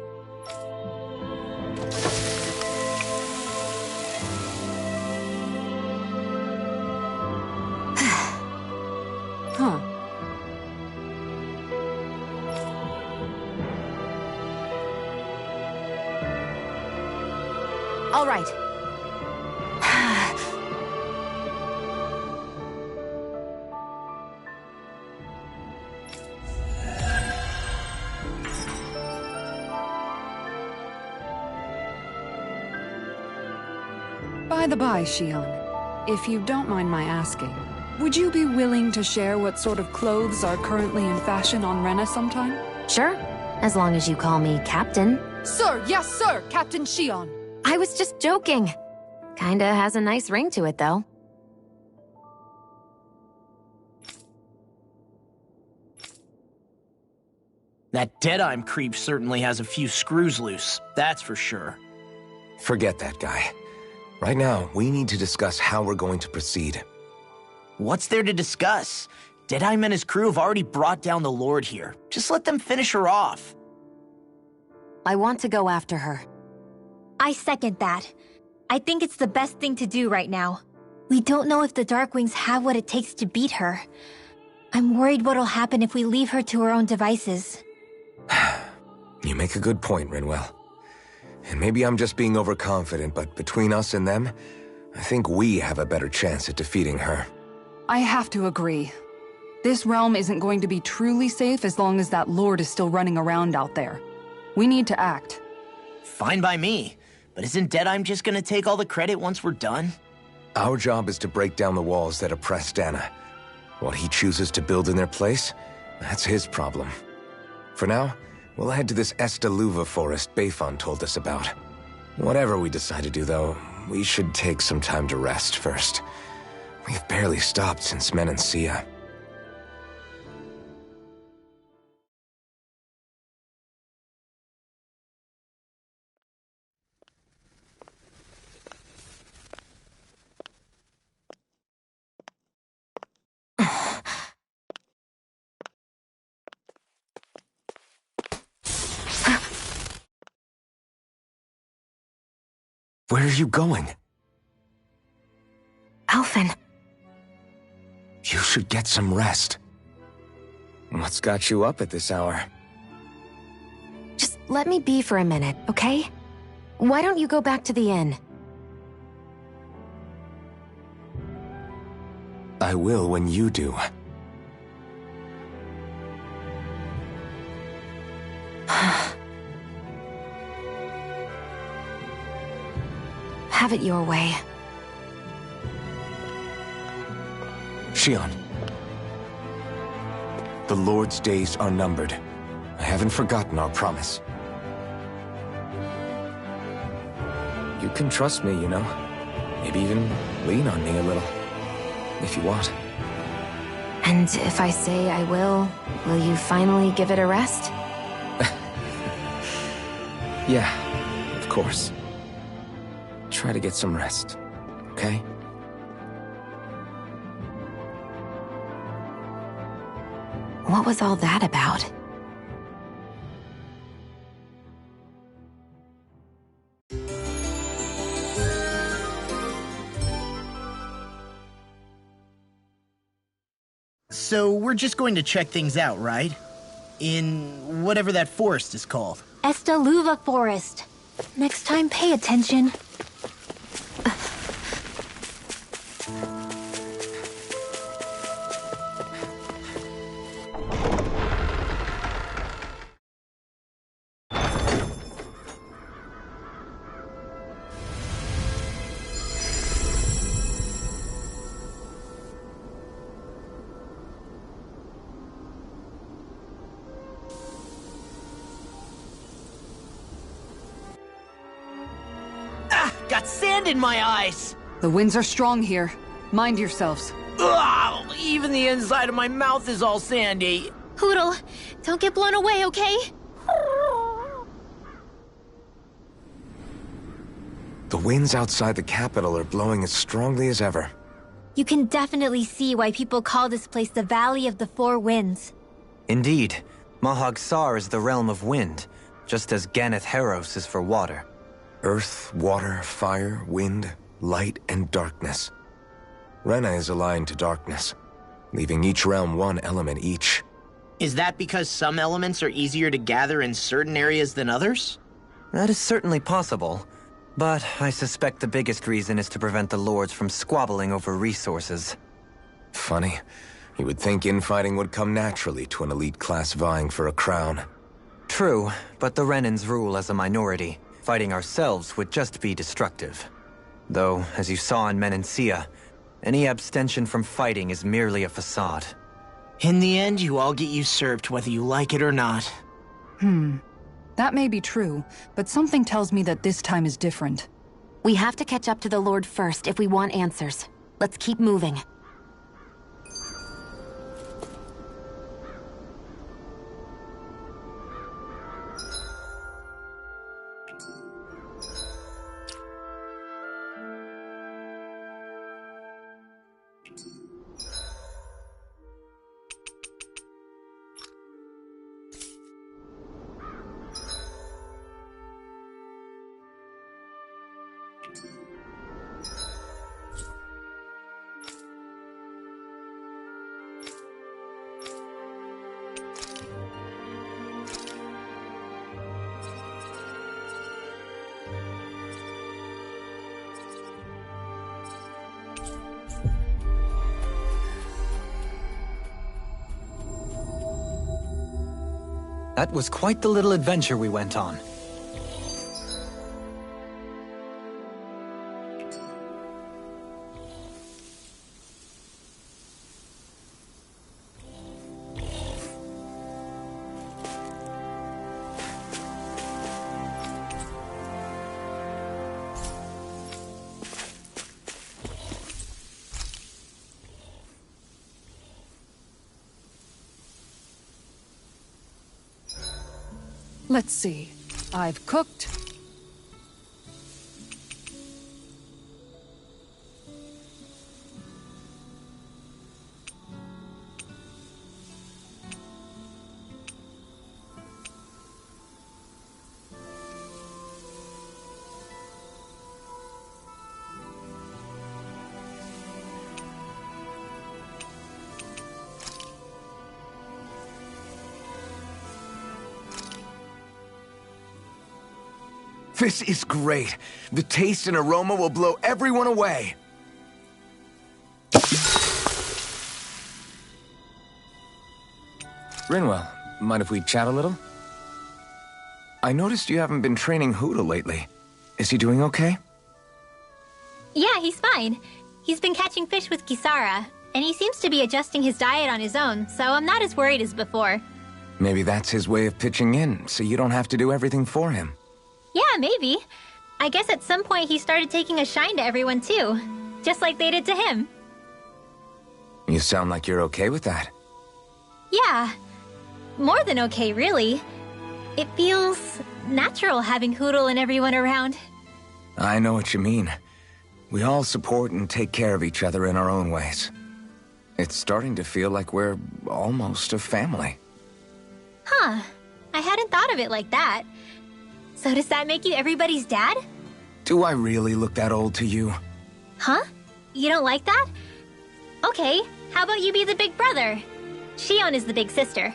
Huh. All right. By the by, Shion, if you don't mind my asking, would you be willing to share what sort of clothes are currently in fashion on Rena sometime? Sure, as long as you call me Captain. Sir, yes, sir, Captain Shion. I was just joking. Kinda has a nice ring to it, though. That Deadeye creep certainly has a few screws loose, that's for sure. Forget that guy. Right now, we need to discuss how we're going to proceed. What's there to discuss? Deadeye and his crew have already brought down the Lord here. Just let them finish her off. I want to go after her. I second that. I think it's the best thing to do right now. We don't know if the Darkwings have what it takes to beat her. I'm worried what'll happen if we leave her to her own devices. You make a good point, Rinwell. And maybe I'm just being overconfident, but between us and them, I think we have a better chance at defeating her. I have to agree. This realm isn't going to be truly safe as long as that Lord is still running around out there. We need to act. Fine by me. But isn't Deadeye just gonna take all the credit once we're done? Our job is to break down the walls that oppress Dana. What he chooses to build in their place, that's his problem. For now, We'll head to this Estaluva forest Bayfon told us about. Whatever we decide to do, though, we should take some time to rest first. We've barely stopped since Menancia. Where are you going? Alphen. You should get some rest. What's got you up at this hour? Just let me be for a minute, okay? Why don't you go back to the inn? I will when you do. Have it your way. Shion. The Lord's days are numbered. I haven't forgotten our promise. You can trust me, you know. Maybe even lean on me a little. If you want. And if I say I will you finally give it a rest? Yeah, of course. Try to get some rest, okay? What was all that about? So we're just going to check things out, right? In whatever that forest is called. Estaluva Forest. Next time, pay attention. Got sand in my eyes! The winds are strong here. Mind yourselves. Ugh, even the inside of my mouth is all sandy. Hootle, don't get blown away, okay? The winds outside the capital are blowing as strongly as ever. You can definitely see why people call this place the Valley of the Four Winds. Indeed, Mahaag Saar is the realm of wind, just as Ganeth Heros is for water. Earth, water, fire, wind, light, and darkness. Rena is aligned to darkness, leaving each realm one element each. Is that because some elements are easier to gather in certain areas than others? That is certainly possible, but I suspect the biggest reason is to prevent the lords from squabbling over resources. Funny. You would think infighting would come naturally to an elite class vying for a crown. True, but the Renans rule as a minority. Fighting ourselves would just be destructive. Though, as you saw in Menancia, any abstention from fighting is merely a facade. In the end, you all get usurped whether you like it or not. That may be true, but something tells me that this time is different. We have to catch up to the Lord first if we want answers. Let's keep moving. That was quite the little adventure we went on. Let's see. I've cooked. This is great. The taste and aroma will blow everyone away. Rinwell, mind if we chat a little? I noticed you haven't been training Hoodle lately. Is he doing okay? Yeah, he's fine. He's been catching fish with Kisara, and he seems to be adjusting his diet on his own, so I'm not as worried as before. Maybe that's his way of pitching in, so you don't have to do everything for him. Yeah, maybe. I guess at some point he started taking a shine to everyone too, just like they did to him. You sound like you're okay with that. Yeah. More than okay, really. It feels natural having Hoodle and everyone around. I know what you mean. We all support and take care of each other in our own ways. It's starting to feel like we're almost a family. Huh. I hadn't thought of it like that. So does that make you everybody's dad? Do I really look that old to you? Huh? You don't like that? Okay, how about you be the big brother? Shion is the big sister.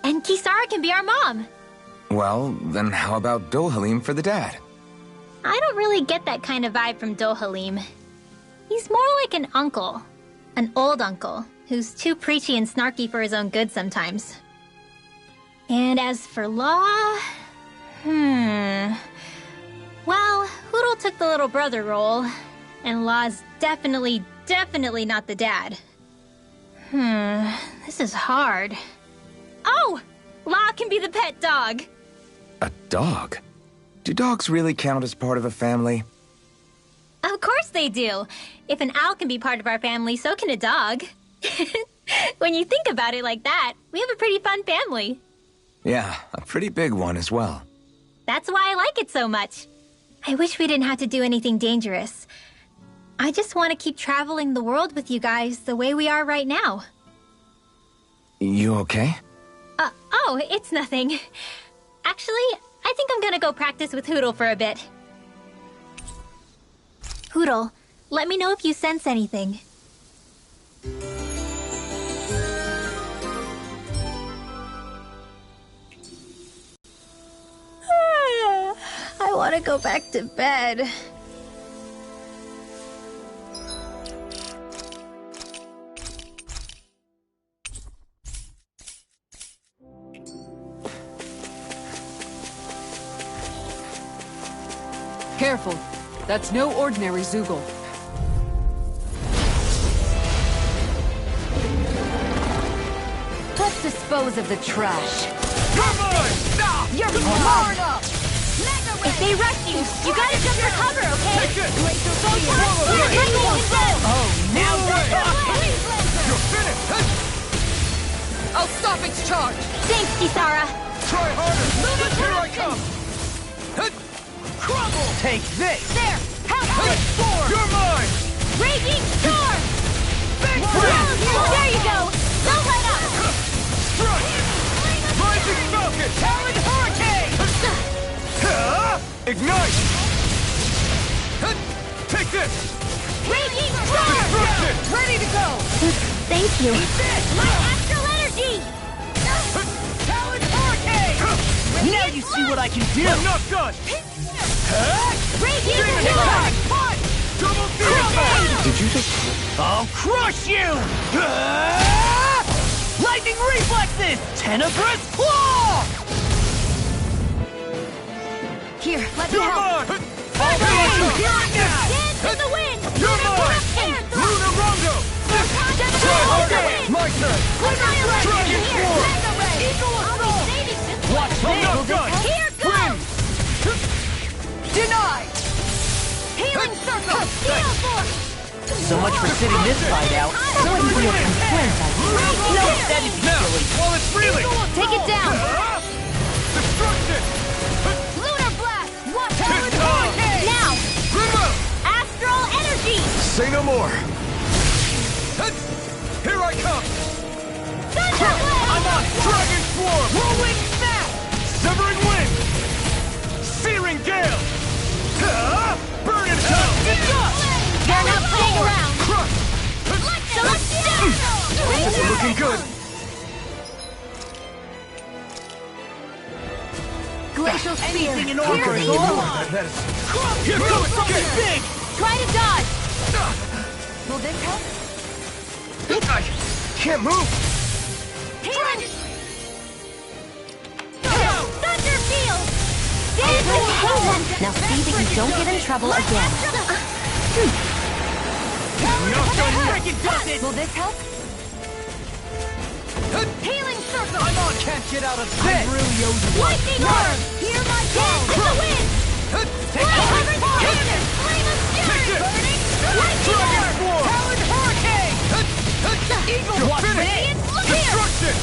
And Kisara can be our mom. Well, then how about Dohalim for the dad? I don't really get that kind of vibe from Dohalim. He's more like an uncle. An old uncle, who's too preachy and snarky for his own good sometimes. And as for Law... Well, Hoodle took the little brother role, and Law's definitely not the dad. This is hard. Oh! Law can be the pet dog! A dog? Do dogs really count as part of a family? Of course they do! If an owl can be part of our family, so can a dog. When you think about it like that, we have a pretty fun family. Yeah, a pretty big one as well. That's why I like it so much. I wish we didn't have to do anything dangerous. I just want to keep traveling the world with you guys the way we are right now. You okay? Oh, it's nothing. Actually, I think I'm gonna go practice with Hoodle for a bit. Hoodle, let me know if you sense anything. I want to go back to bed. Careful. That's no ordinary Zoogle. Let's dispose of the trash. You're smart up! If they rush you, you gotta jump for cover, okay? Now You're finished! I'll stop its charge! Thanks, Kisara. Try harder! Here I come! Crumble! Take this! There! Help! You're mine! Raging storm! Thanks! There you go! Don't let up! Strike! Rising Falcon! Talon Hurricane! Ignite! Take this! Raging storm! Destruction! Ready to go! Thank you. My astral energy! Talon Hurricane! Now you see what I can do! I'm not done! Raging Demon storm! Strike! Double field! Did you just... I'll crush you! Lightning reflexes! Tenebrous claw! Here, let me You're help! mine! Here it now! Dance in the wind! You're mine! Luna Rondo! Try harder! My turn! Dragon Form! Watch I'm not this! done! Here goes! Denied! Healing circle! Steel force! So much for sitting this fight out. Someone feel content, I think. No, that is Now, silly. while it's reeling! Take it down! Destruction! Say no more! Here I come! I'm on Dragon Swarm! Whirlwind Snap! Severing Wind! Searing Gale! Burn in Hell! They're not playing around! Crush! We're looking good! Glacial Spear! Anything in order is all on! Here comes something big! Try to dodge! Will this help? I can't move! Thunder Field! Now see that you don't get in trouble again. Will this help? Healing Circle! I'm on! Can't get out of this! Lightning Arm! Hear my call! Dance in the wind! Covered cannon! Flame of fury! Burning! Lightning Arm! Talon Hurricane! Eagle Finish! Destruction!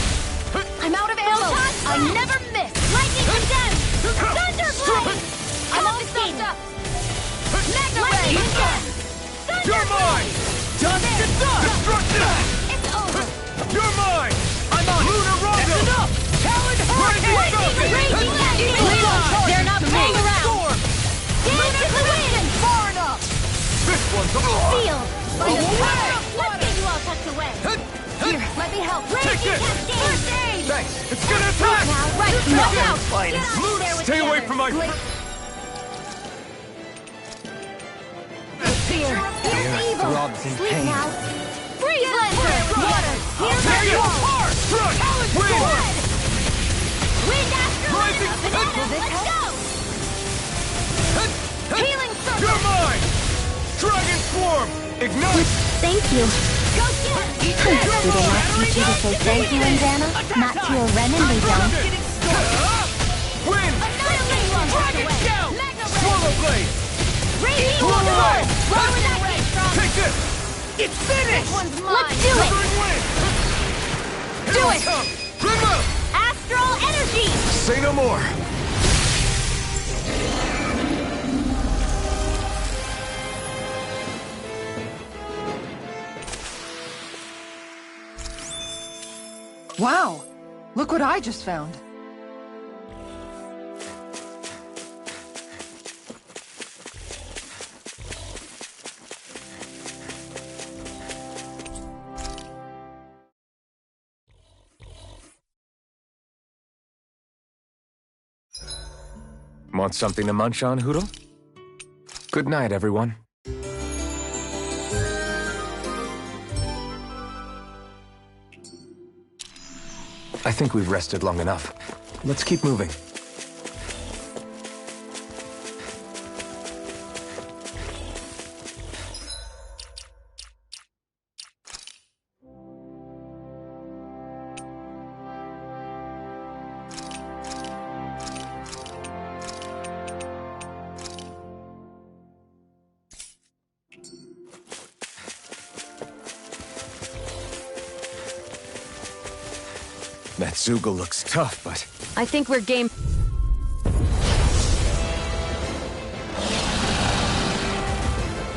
I'm out of ammo! I never miss! Lightning Condemned! Thunderblade! I'm all stuffed up! Mega Ray! You're mine! Dust to dust! Destruction! It's over! You're mine! I'm on! Lunar Rondo! That's enough! Talon Hurricane! They're not playing around! Dance in the wind! Far enough! This one's Feel! away! Let's get you all tucked away! Here, let me help! Take this! First aid! Thanks! It's gonna attack! Now, right, no out! Fighting! Stay away from my... Fear! Here's evil! throbs in Sleep pain. now! Freeze Lancer! Water! Here's Take it! my Struck! Wind! Wind Astral! Rising! Let's go! Healing Circle! You're mine! Dragon Swarm! Ignite! Thank you. Go get it! Did they not teach you to say thank you, Indiana? Not to a Renin, they don't. Wind! Annihilate one! Dragon Scale! Swallow Blade! Raging Blow Wall! away! Roll that way, Strong! Take this! It's finished! This one's mine! Let's do it! Severing Wind! Do Here I it! come! Bring up! Astral Energy! Say no more! Wow! Look what I just found. Want something to munch on, Hoodle? Good night, everyone. I think we've rested long enough. Let's keep moving. That Zoogle looks tough, but... I think we're game.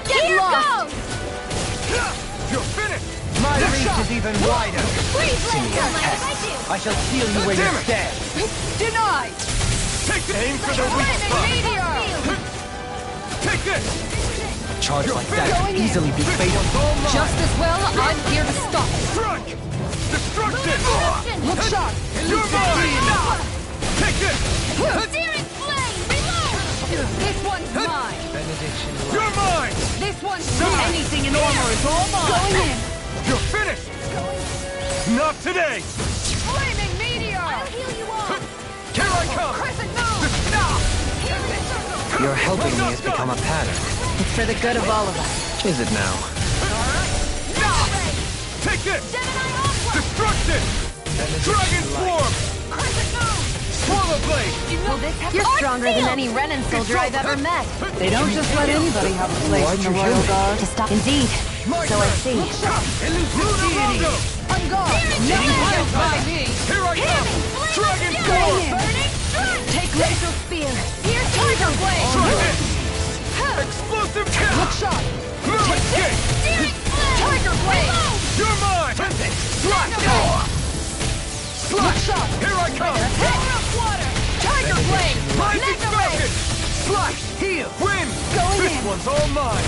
Here goes! You're finished! My reach is even wider. Freeze See me Lancer! attack. Like I do! I shall seal you where you Damn it. stand. Denied! Take the aim for the weak spot! Take this! A charge like that could easily be fatal. Just as well, I'm here to stop it. Strike! Destruction! Look sharp! You're mine! Take this! Searing Flame! Reload! This one's mine! Benediction. You're mine! This one's Anything in armor is all mine! Going in! You're finished! Not today! Flaming meteor! I'll heal you all! Here I come! Crescent moon! Healing Circle! Your helping me has become a pattern. It's for the good of all of us. Is it now? Take this! Gemini Aqua! Destruction! Dragon Swarm! Crescent Moon! Swallow Blade! You're stronger than any Renin soldier I've ever met. They don't just let anybody have a place in the Royal Guard. To stop. Indeed. So I see. Lunar Rondo! On guard! No one by me! Here I come! Dragon Going Swarm! in! Burning Strike! Take Glacial Spear! Here's Tiger Blade! Try this! Explosive kill! Look sharp! Move escape! shot! Here I come! Power of water! Tiger blade! Rising Mega Falcon! ray! Slash! Heal! Win! Going This in. one's all mine!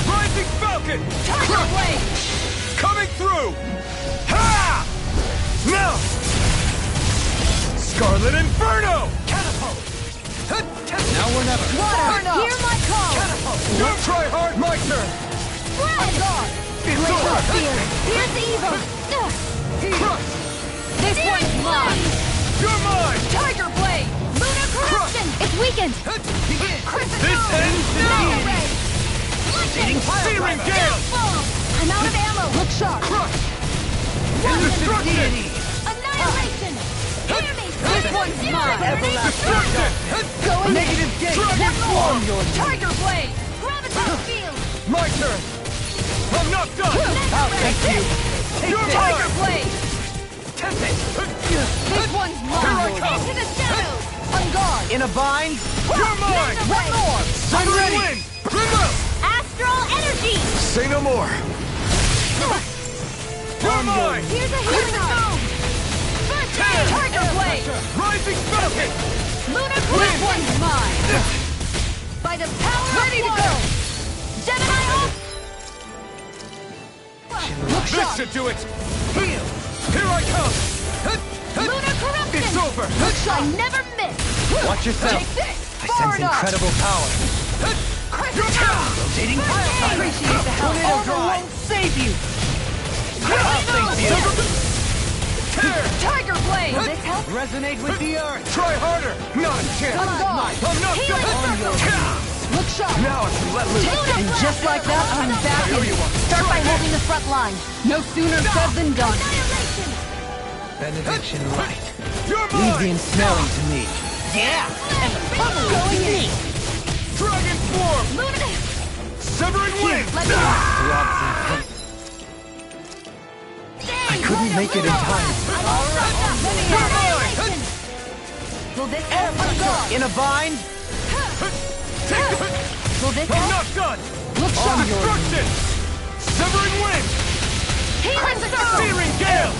Rising Falcon! Tiger blade! Coming through! Ha! Now! Scarlet Inferno! Catapult! Now or never! Water! Hear my call! Don't try hard, my turn! Red! It's Blaze over! of fear! Here's evil! Crush! This one's mine! You're mine! Tiger blade! Lunar corruption! It's weakened! This ends the Mega game! ray! Lightning! Searing Gale! I'm out of ammo! Look sharp! Crush! One Destruction! Annihilation! Hear me! This one's mine! Destruction! Going Negative in! gate! One more! Your Tiger blade! Graviton field! My turn! I'm not done! Thank you! You're Tiger mine! blade! Tempest! This one's Here I mine! come! Into the shadows! On guard! In a bind? You're mine! One more! I'm ready! Win! Remote! Astral energy! Say no more! You're mine! Here's a healing zone! First aid! Tiger blade! Rising Falcon! Lunar This one's mine! By the power Ready of water! To go! Gemini ult! Look This sharp! should do it! Heal! Here I come! Lunar corruption! It's over! Look sharp! I never miss! Watch yourself. Take this! I sense incredible power. Rotating I appreciate the help! Tornado drive. Save you! I'll save you. Tiger blade! Will this help? Resonate with the earth. Try harder! Not a chance! On guard! I'm not Healing done! circle! Look sharp! Now I can let loose! And just like that, I'm back in. Start by holding the front line. No sooner said than done. Benediction light. You're Leave the mine! ensnaring to me. Yeah! And the pummel going in! Dragon Form! Lunar! Severing Wing! Let me I couldn't make it in time. Will this help? On guard! In a bind? Will this I'm help? not done! Look sharp! Destruction! Severing Wing! Healing circle! Searing Gale!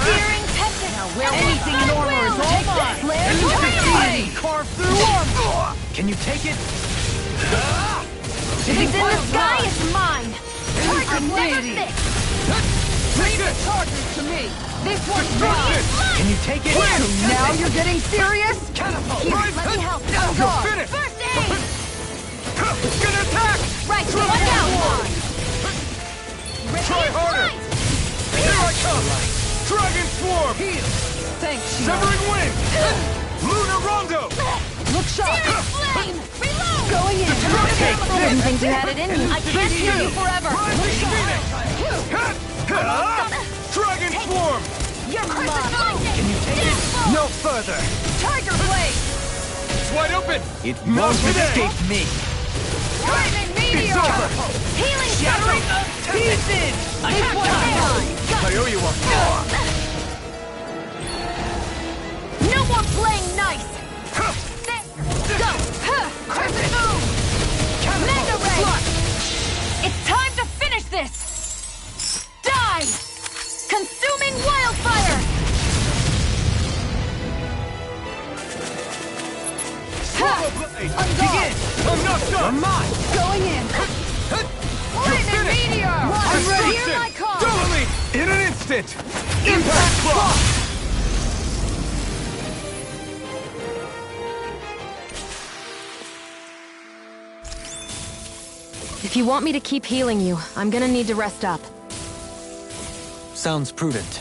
Searing tempest! Anything in armor is all mine! Flare Carve through armor. Can you take it? If it's in the sky, it's mine! Tiger never fixed! Take it! Charges to me! This one's Destruction! mine! Can you take it? So now you're getting serious? Catapult! Here, Right! let me help. Now On you're guard! finished! First aid! Gonna attack! Right, watch out! Try harder! Here I come! Dragon Swarm! Thanks, Severing Wing! Lunar Rondo! Look sharp! Flame! Reload! Going in! Take Didn't think you had it in you. I can't hear you forever! Rising Phoenix! Dragon Swarm! You're mine! Can you take it? No further. Tiger blade! It's wide open! It Not won't today. escape me. Lightning meteor! It's over! Healing shattering pieces! This one's mine! I owe you one. No more playing nice! Go! Crescent moon! Mega ray! It's time to finish this! Die! Consuming wildfire! On guard! I'm not done! Going in! Lightning meteor! I'm ready! Hear my call! Totally! In an instant! Impact Clock! If you want me to keep healing you, I'm gonna need to rest up. Sounds prudent.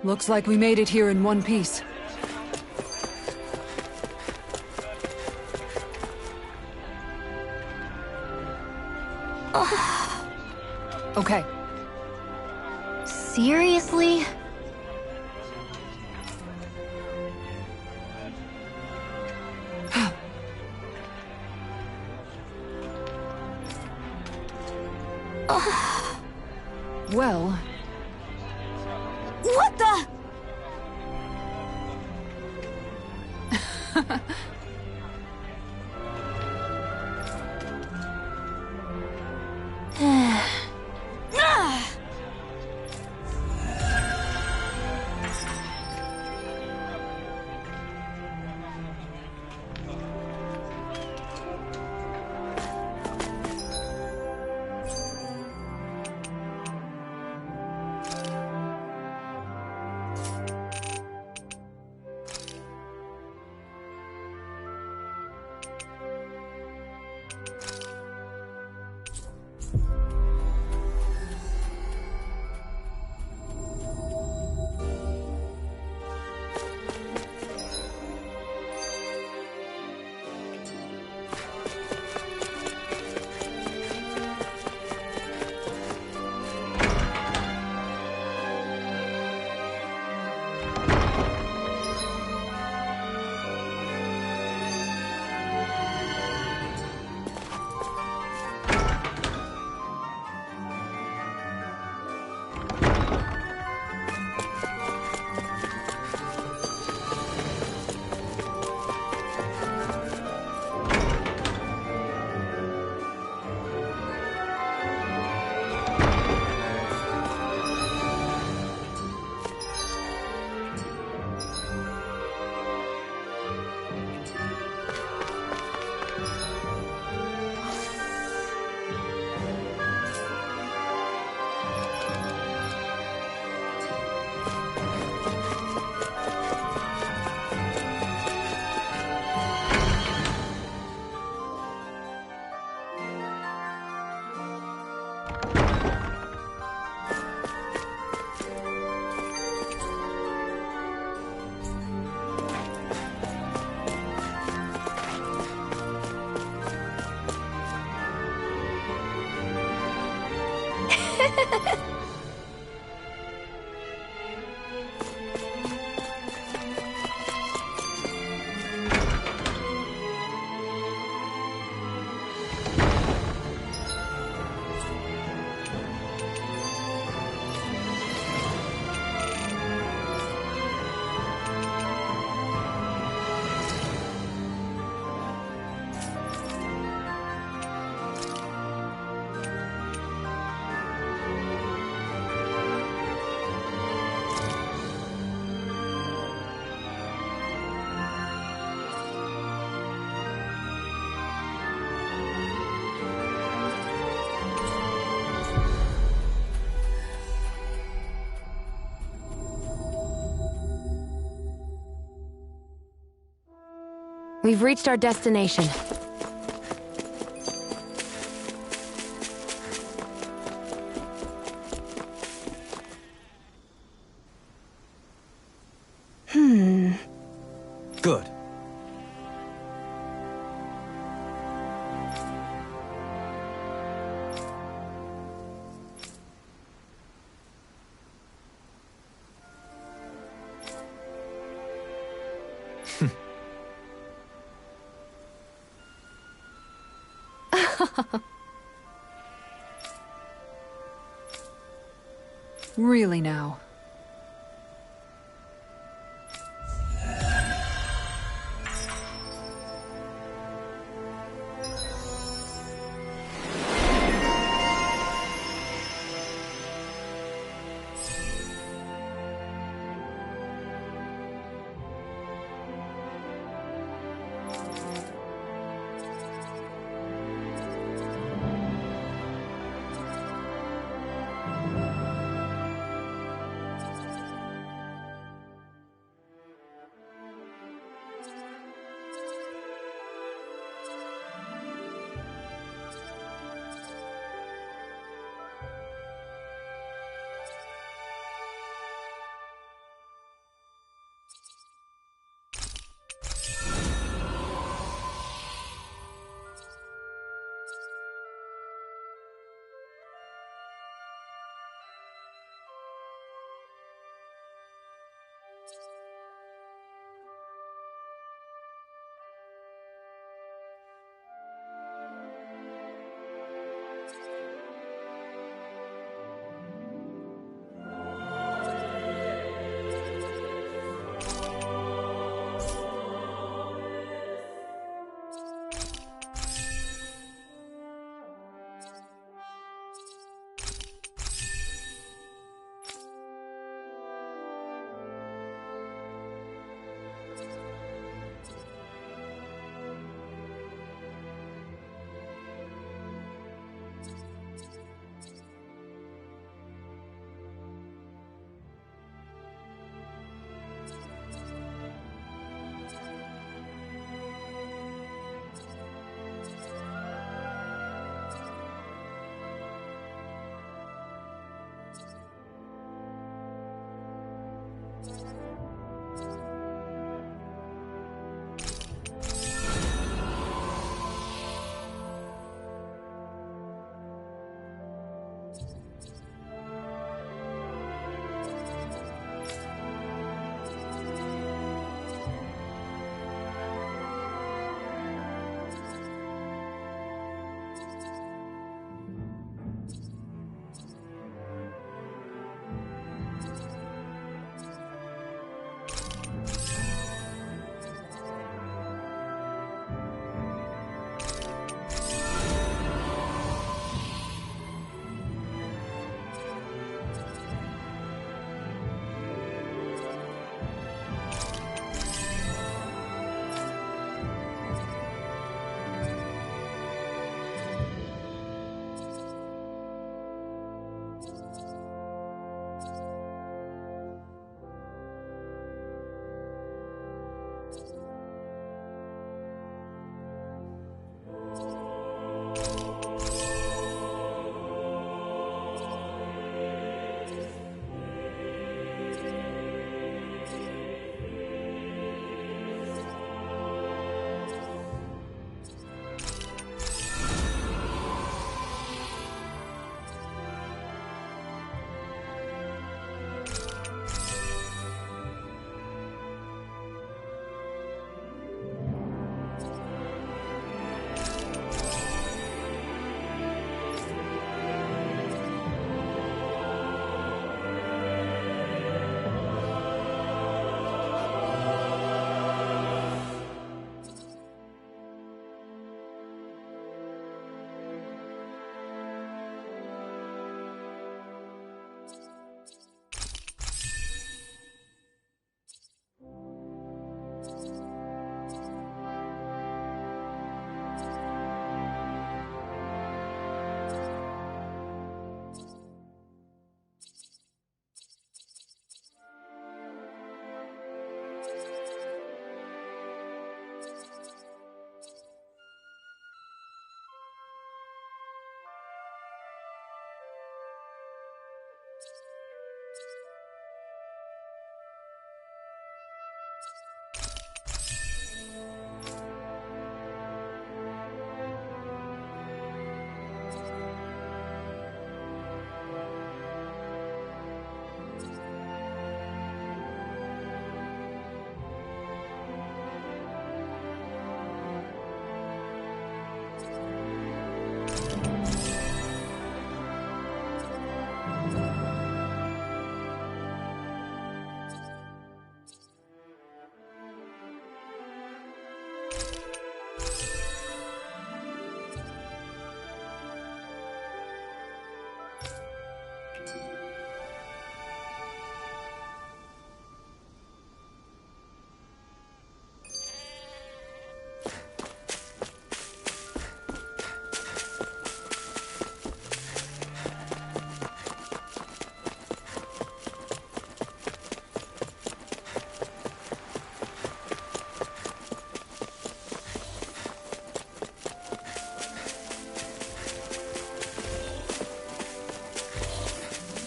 Looks like we made it here in one piece. Okay. Seriously? Well... What the? We've reached our destination. Good. Really now.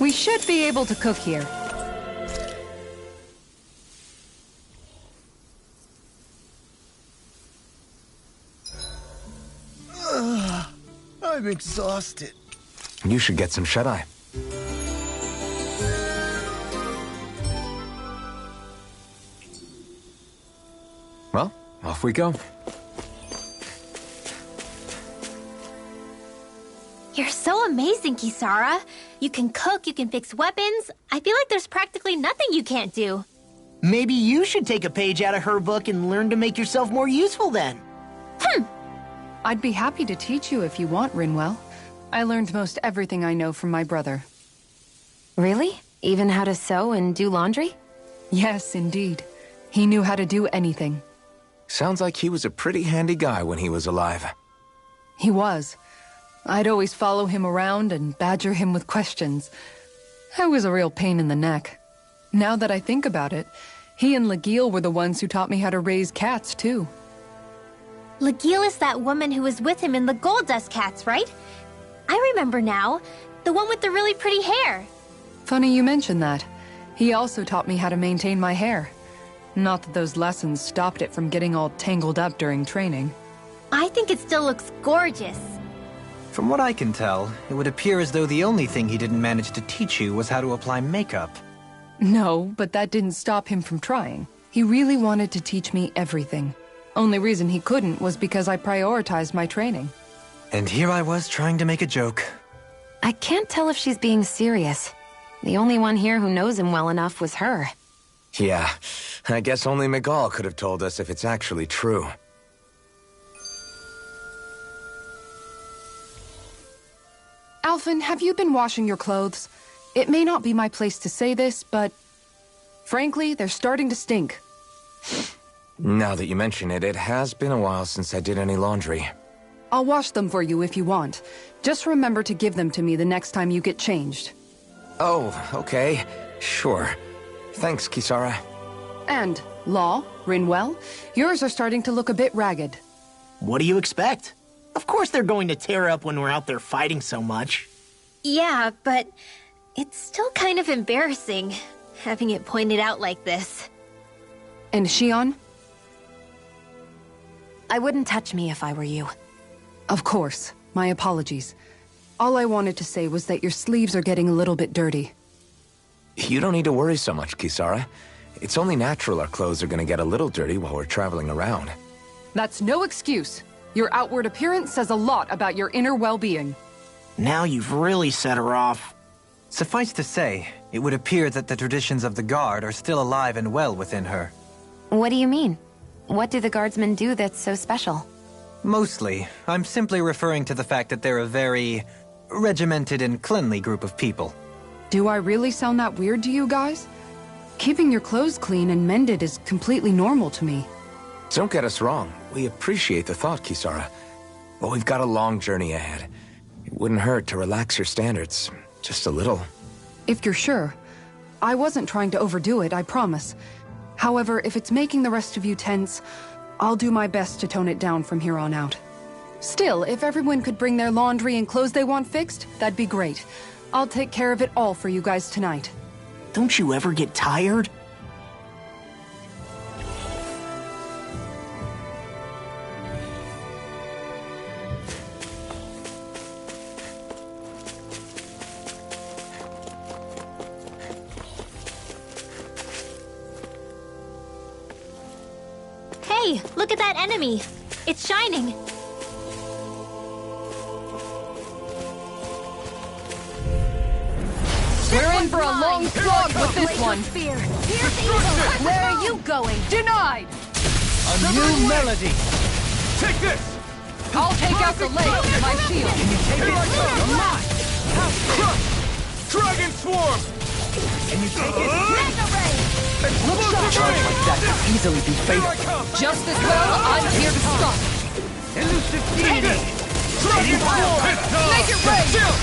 We should be able to cook here. I'm exhausted. You should get some shut-eye. Well, off we go. You're so amazing, Kisara. You can cook, you can fix weapons. I feel like there's practically nothing you can't do. Maybe you should take a page out of her book and learn to make yourself more useful then. I'd be happy to teach you if you want, Rinwell. I learned most everything I know from my brother. Really? Even how to sew and do laundry? Yes, indeed. He knew how to do anything. Sounds like he was a pretty handy guy when he was alive. He was. I'd always follow him around and badger him with questions. I was a real pain in the neck. Now that I think about it, he and Legil were the ones who taught me how to raise cats, too. Legil is that woman who was with him in the Gold Dust Cats, right? I remember now. The one with the really pretty hair. Funny you mention that. He also taught me how to maintain my hair. Not that those lessons stopped it from getting all tangled up during training. I think it still looks gorgeous. From what I can tell, it would appear as though the only thing he didn't manage to teach you was how to apply makeup. No, but that didn't stop him from trying. He really wanted to teach me everything. Only reason he couldn't was because I prioritized my training. And here I was trying to make a joke. I can't tell if she's being serious. The only one here who knows him well enough was her. Yeah, I guess only Miguel could have told us if it's actually true. Alphen, have you been washing your clothes? It may not be my place to say this, but... frankly, they're starting to stink. Now that you mention it, it has been a while since I did any laundry. I'll wash them for you if you want. Just remember to give them to me the next time you get changed. Oh, okay. Sure. Thanks, Kisara. And, Law, Rinwell, yours are starting to look a bit ragged. What do you expect? Of course they're going to tear up when we're out there fighting so much. Yeah, but it's still kind of embarrassing, having it pointed out like this. And Shion? I wouldn't touch me if I were you. Of course. My apologies. All I wanted to say was that your sleeves are getting a little bit dirty. You don't need to worry so much, Kisara. It's only natural our clothes are gonna get a little dirty while we're traveling around. That's no excuse. Your outward appearance says a lot about your inner well-being. Now you've really set her off. Suffice to say, it would appear that the traditions of the Guard are still alive and well within her. What do you mean? What do the guardsmen do that's so special? Mostly, I'm simply referring to the fact that they're a very regimented and cleanly group of people. Do I really sound that weird to you guys? Keeping your clothes clean and mended is completely normal to me. Don't get us wrong. We appreciate the thought, Kisara. But we've got a long journey ahead. It wouldn't hurt to relax your standards. Just a little. If you're sure. I wasn't trying to overdo it, I promise. However, if it's making the rest of you tense, I'll do my best to tone it down from here on out. Still, if everyone could bring their laundry and clothes they want fixed, that'd be great. I'll take care of it all for you guys tonight. Don't you ever get tired? Hey, look at that enemy! It's shining! We're in for a long slog with this one! Where are you going? Denied! A new melody! Take this! I'll take out the leg with my shield! Can you take it? Crush! Dragon Swarm! Can you take it? Explosive Charge Ring! like that could easily be Here fatal. I come! Just as well, I'm here to stop! Elusive Deity! Dragon Swarm! Make it rain! Chill!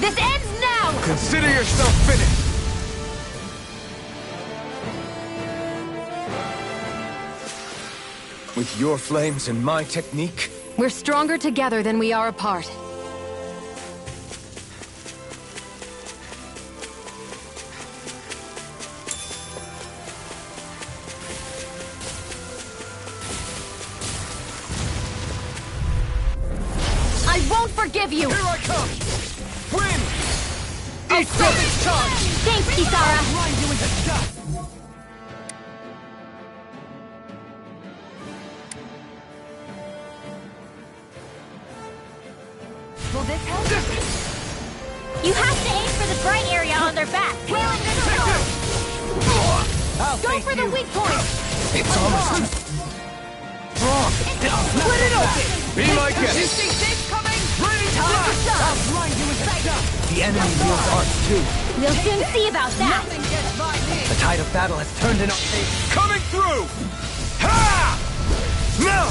This ends now! Consider yourself finished! With your flames and my technique, We're stronger together than we are apart. I won't forgive you! Here I come! Win! I'll stop its charge! Thanks, Kisara! Grind you into dust! Will this help? You have to aim for the bright area on their back. I'll Go face for the you. weak point! it's almost strong. Split it open! Be my You guest! see things coming? Time to shine! I'll grind you into dust! The enemy wields arts too. We'll soon see about that. Nothing gets by me! The tide of battle has turned in our favor. Coming through! Ha! Now!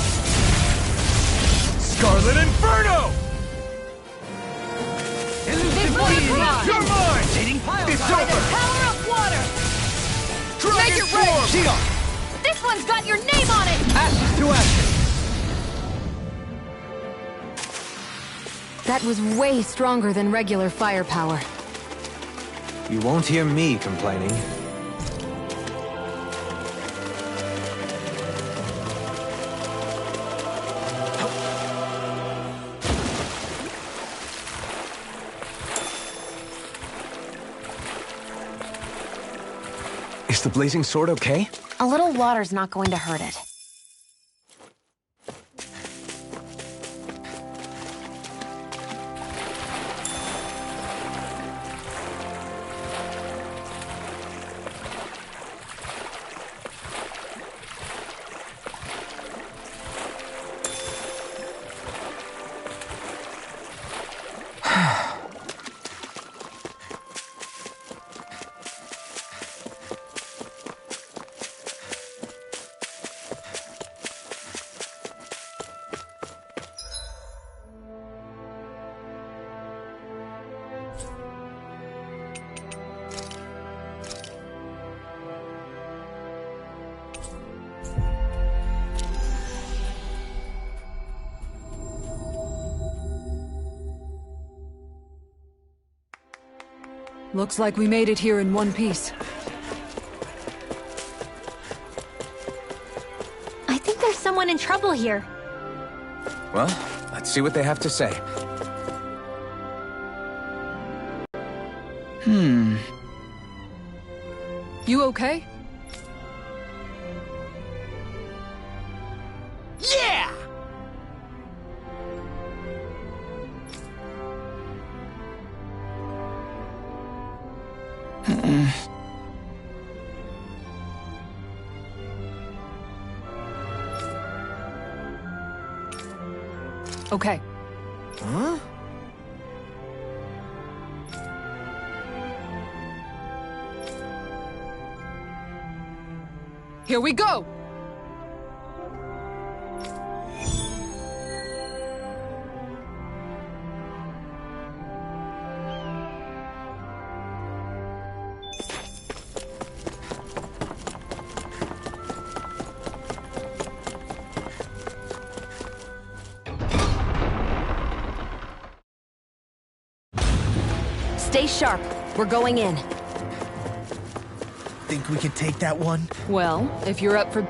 Scarlet Inferno! Elusive one Deity! arrived. You're mine! Shading pile It's drive. over! Power of water! Dragon it rain! Swarm! Shion! This one's got your name on it! Ashes to ashes! That was way stronger than regular firepower. You won't hear me complaining. Is the blazing sword okay? A little water's not going to hurt it. Looks like we made it here in one piece. I think there's someone in trouble here. Well, let's see what they have to say. You okay? Yeah! Okay. Huh? Here we go! Stay sharp. We're going in. Think we can take that one? Well, if you're up for...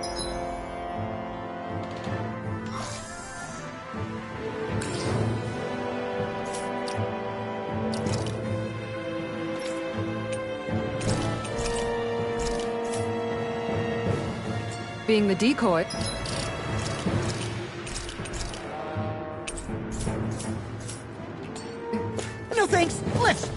being the decoy... No thanks. Let's...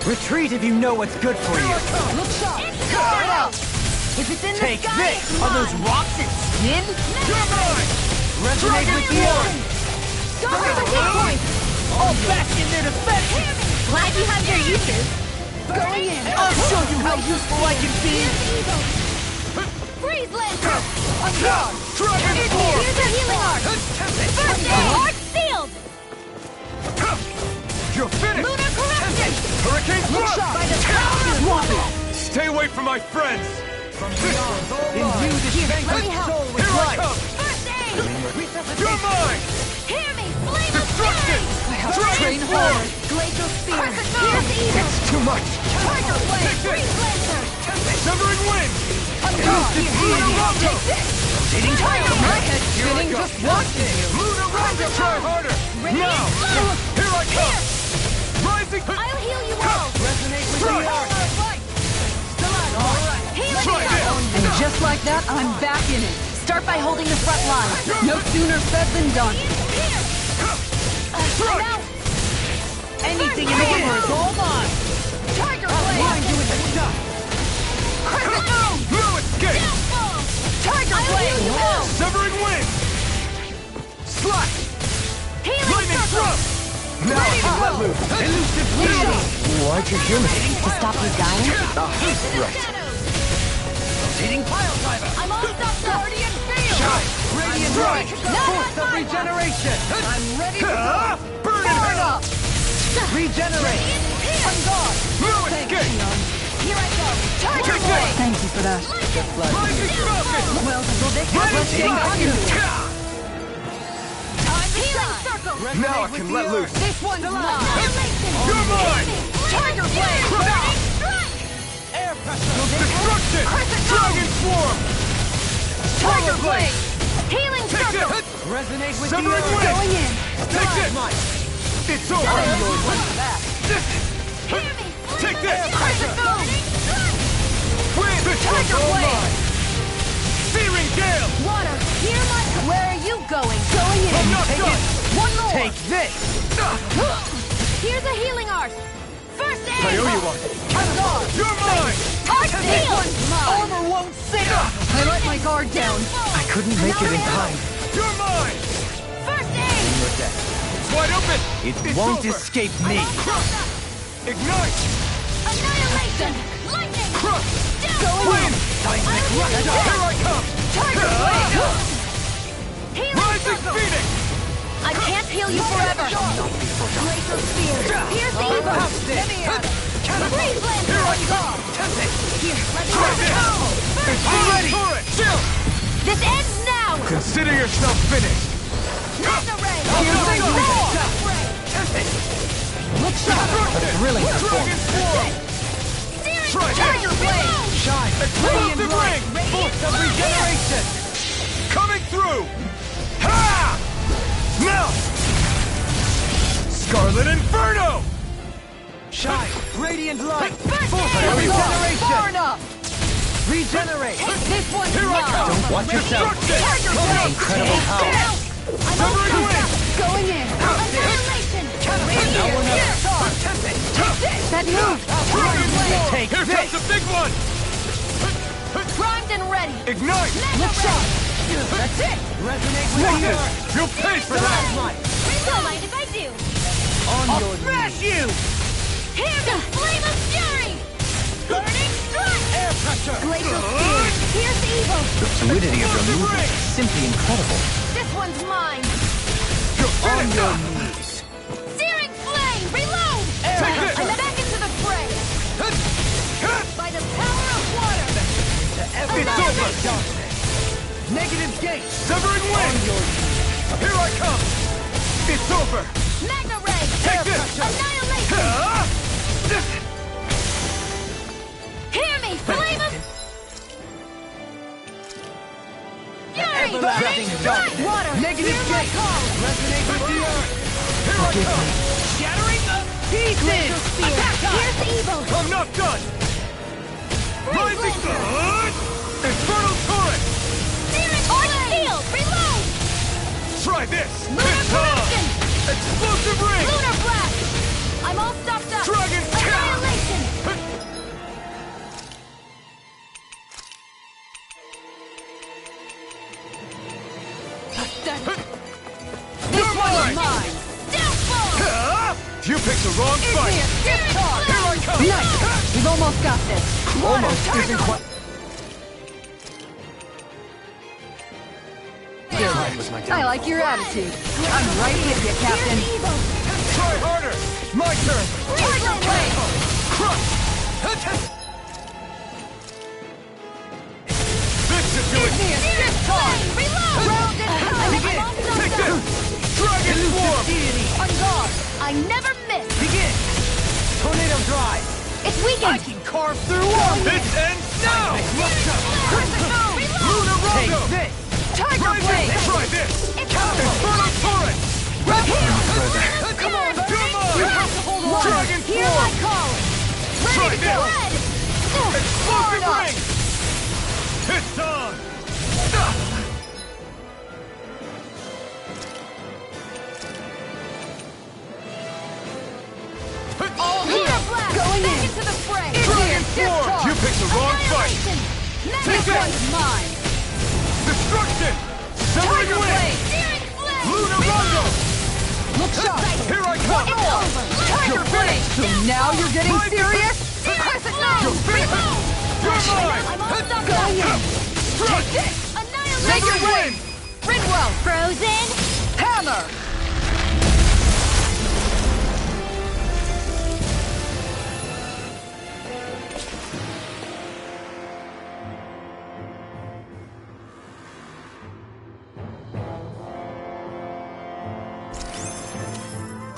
Retreat if you know what's good for you. Look sharp! Spread out! If it's in the Take sky, this! it's Are mine. those rocks its skin? Resonate with the orb! Go for the hit point! All back in their defense! Glad you have your uses. Going in! I'll show you how useful I can be! Freeze Lancer! On guard! Here's a healing arc! First aid! Arc sealed! You're finished! Lunar corruption! Hurricane thrust! By the power of Stay away from my friends! Imbue this vanquished soul with Here I life! come! First aid! You're mine! Hear me! Flame of Destruction! fury! I have to train hard! Glacial spear! Here's evil! It's too much! Tiger blade! Take this! Freeze Lancer! Severing wind! Rotating tire! My head's spinning just watching you! Luna Rondo! Try harder! Now! Here I come! Rising! I'll heal you all! Resonate with the orb! Healing Try you! this! And just like that, I'm back in it! Start by holding the front line. No sooner said than done! Here! I'm out! Anything in order is all mine! Tiger Blind blade! you in the dust! No escape! Downfall! Tiger I'll blade! heal you all! Severing wind! Slash! Healing Lightning circle! thrust! Now I can let loose! Elusive leader! Why'd you hear me? To stop you dying? Right. Rotating pile driver! I'm all stopped up! Guardian field! Radiant Strike! right! Force of regeneration! I'm ready to go! Burn it! up! Regenerate! On guard! No escape! Here I go! Tiger Take blade! this! Thank you for that. Rising Falcon! Well, Ready? Healing circle! Now I can let loose! this one's mine! Annihilation! You're mine! Tiger blade! Burning strike! Air pressure! Destruction! Dragon Swarm! Tiger blade! Healing Take circle! this! Resonate with Severing the orb! wind! Going in! Take this! It's over! Hear me! Take this! Tiger burning strike! Wind! This one's Tiger all blade! mine! Searing Gale! Water! Hear my... Where are you going? Going in! I'm not done! One more! Take this! Here's a healing arc! First aid! I owe you one! On guard! You're mine! Arc sealed! Armor won't save us! I let my guard down. I couldn't make it in time. You're mine! First aid! It's wide open! It It's won't over. escape me! Ignite! Annihilation! Lightning! Crush! Wind! Here I come! Tiger blade! Healing Rising circle! Phoenix! I can't heal you forever! Glacial spear! Here's the evil! Let me out! Freeze Lancer! Here I come! Here, let's Try this! go! It's ready! Chill! This ends now! Consider yourself finished! Look sharp! A thrilling performance. Tiger Blade! Shine! Explosive ring! Force of regeneration! Coming through! Ha! Now! Scarlet Inferno! Shine! Radiant light! Force Here of we go! regeneration! Far enough! Regenerate! This one's Here I mine! come! Don't watch yourself! Tiger Blade! Incredible power! Severing wing! Going in. Annihilation! Now we're not That move. Dragon Swarm! Take Here this. comes the big one! Primed and ready! Ignite! Look sharp! That's it! Resonate with the earth! You'll pay for that! Don't mind if I do. On I'll your smash you! Hear the flame of fury! Burning strike! air pressure! Glacial spear! Here's evil! The fluidity of your movement is simply incredible. This one's mine! On your knees. Searing flame! Reload! Take this! I'm back into the fray! By the power of water! It's over! Negative gate! Severing wing! Here I come! It's over! Magna ray! Take this! Annihilation! Hear me! Flame of fury! Burning Everlasting strike! darkness. Water! Negative Hear my gate. call! Resonate with the earth! Here I come! Shattering the pieces! Glacial spear! Attack time! Here's evil! I'm not done! Rising sun! Infernal turret! Searing flame! Shield! Reload! Try this! Lunar It's on! corruption! Explosive ring! Lunar blast! I'm all stopped up! Dragon kill! Annihilation! You're mine! Mine! Downfall! You picked the wrong fight! Skip talk! Here I come! Nice. We've almost got this. Almost isn't quite... I like your attitude. I'm right with you, Captain. Here's evil! Try harder! My turn! Tiger blade! Crush! This should do it! Skip talk! Reload! Round and pound! Begin! I'm all Take stopped up! this! Dragon Swarm! On guard! I never miss! Begin! Tornado drive! It's weakened! I can carve through all! This ends now! Reload! Lunar Take Rondo! this! Tiger Blade! Try this! It's over! Infernal turret! Come on! You're mine! We have to hold on! Dragon Hear my Swarm! call! Try Ready to this! go! Red! Explosive ring! It's on! All Lunar blast! Going Back in. into the fray! Dragon Swarm! You picked the wrong fight! Annihilation! Take This this! one's mine! Destruction! Severing Tiger wing! Blade! Searing flame! Lunar Rondo! Look sharp. Here I come! It's over! Tiger Blade! So now you're getting Right. serious? Crescent You're moon! finished! Reload! You're mine! I'm all stopped Going up! in. Take this! Annihilation! Take your win! Rinwell! Frozen! Hammer!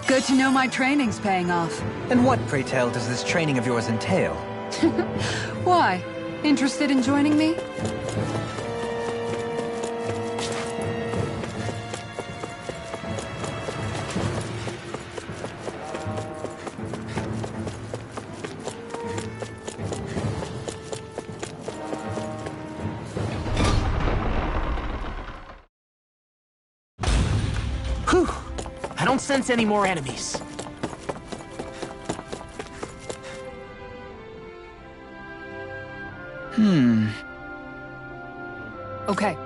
Good to know my training's paying off. And what, pray tell, does this training of yours entail? Why? Interested in joining me? Whew! I don't sense any more enemies. Okay.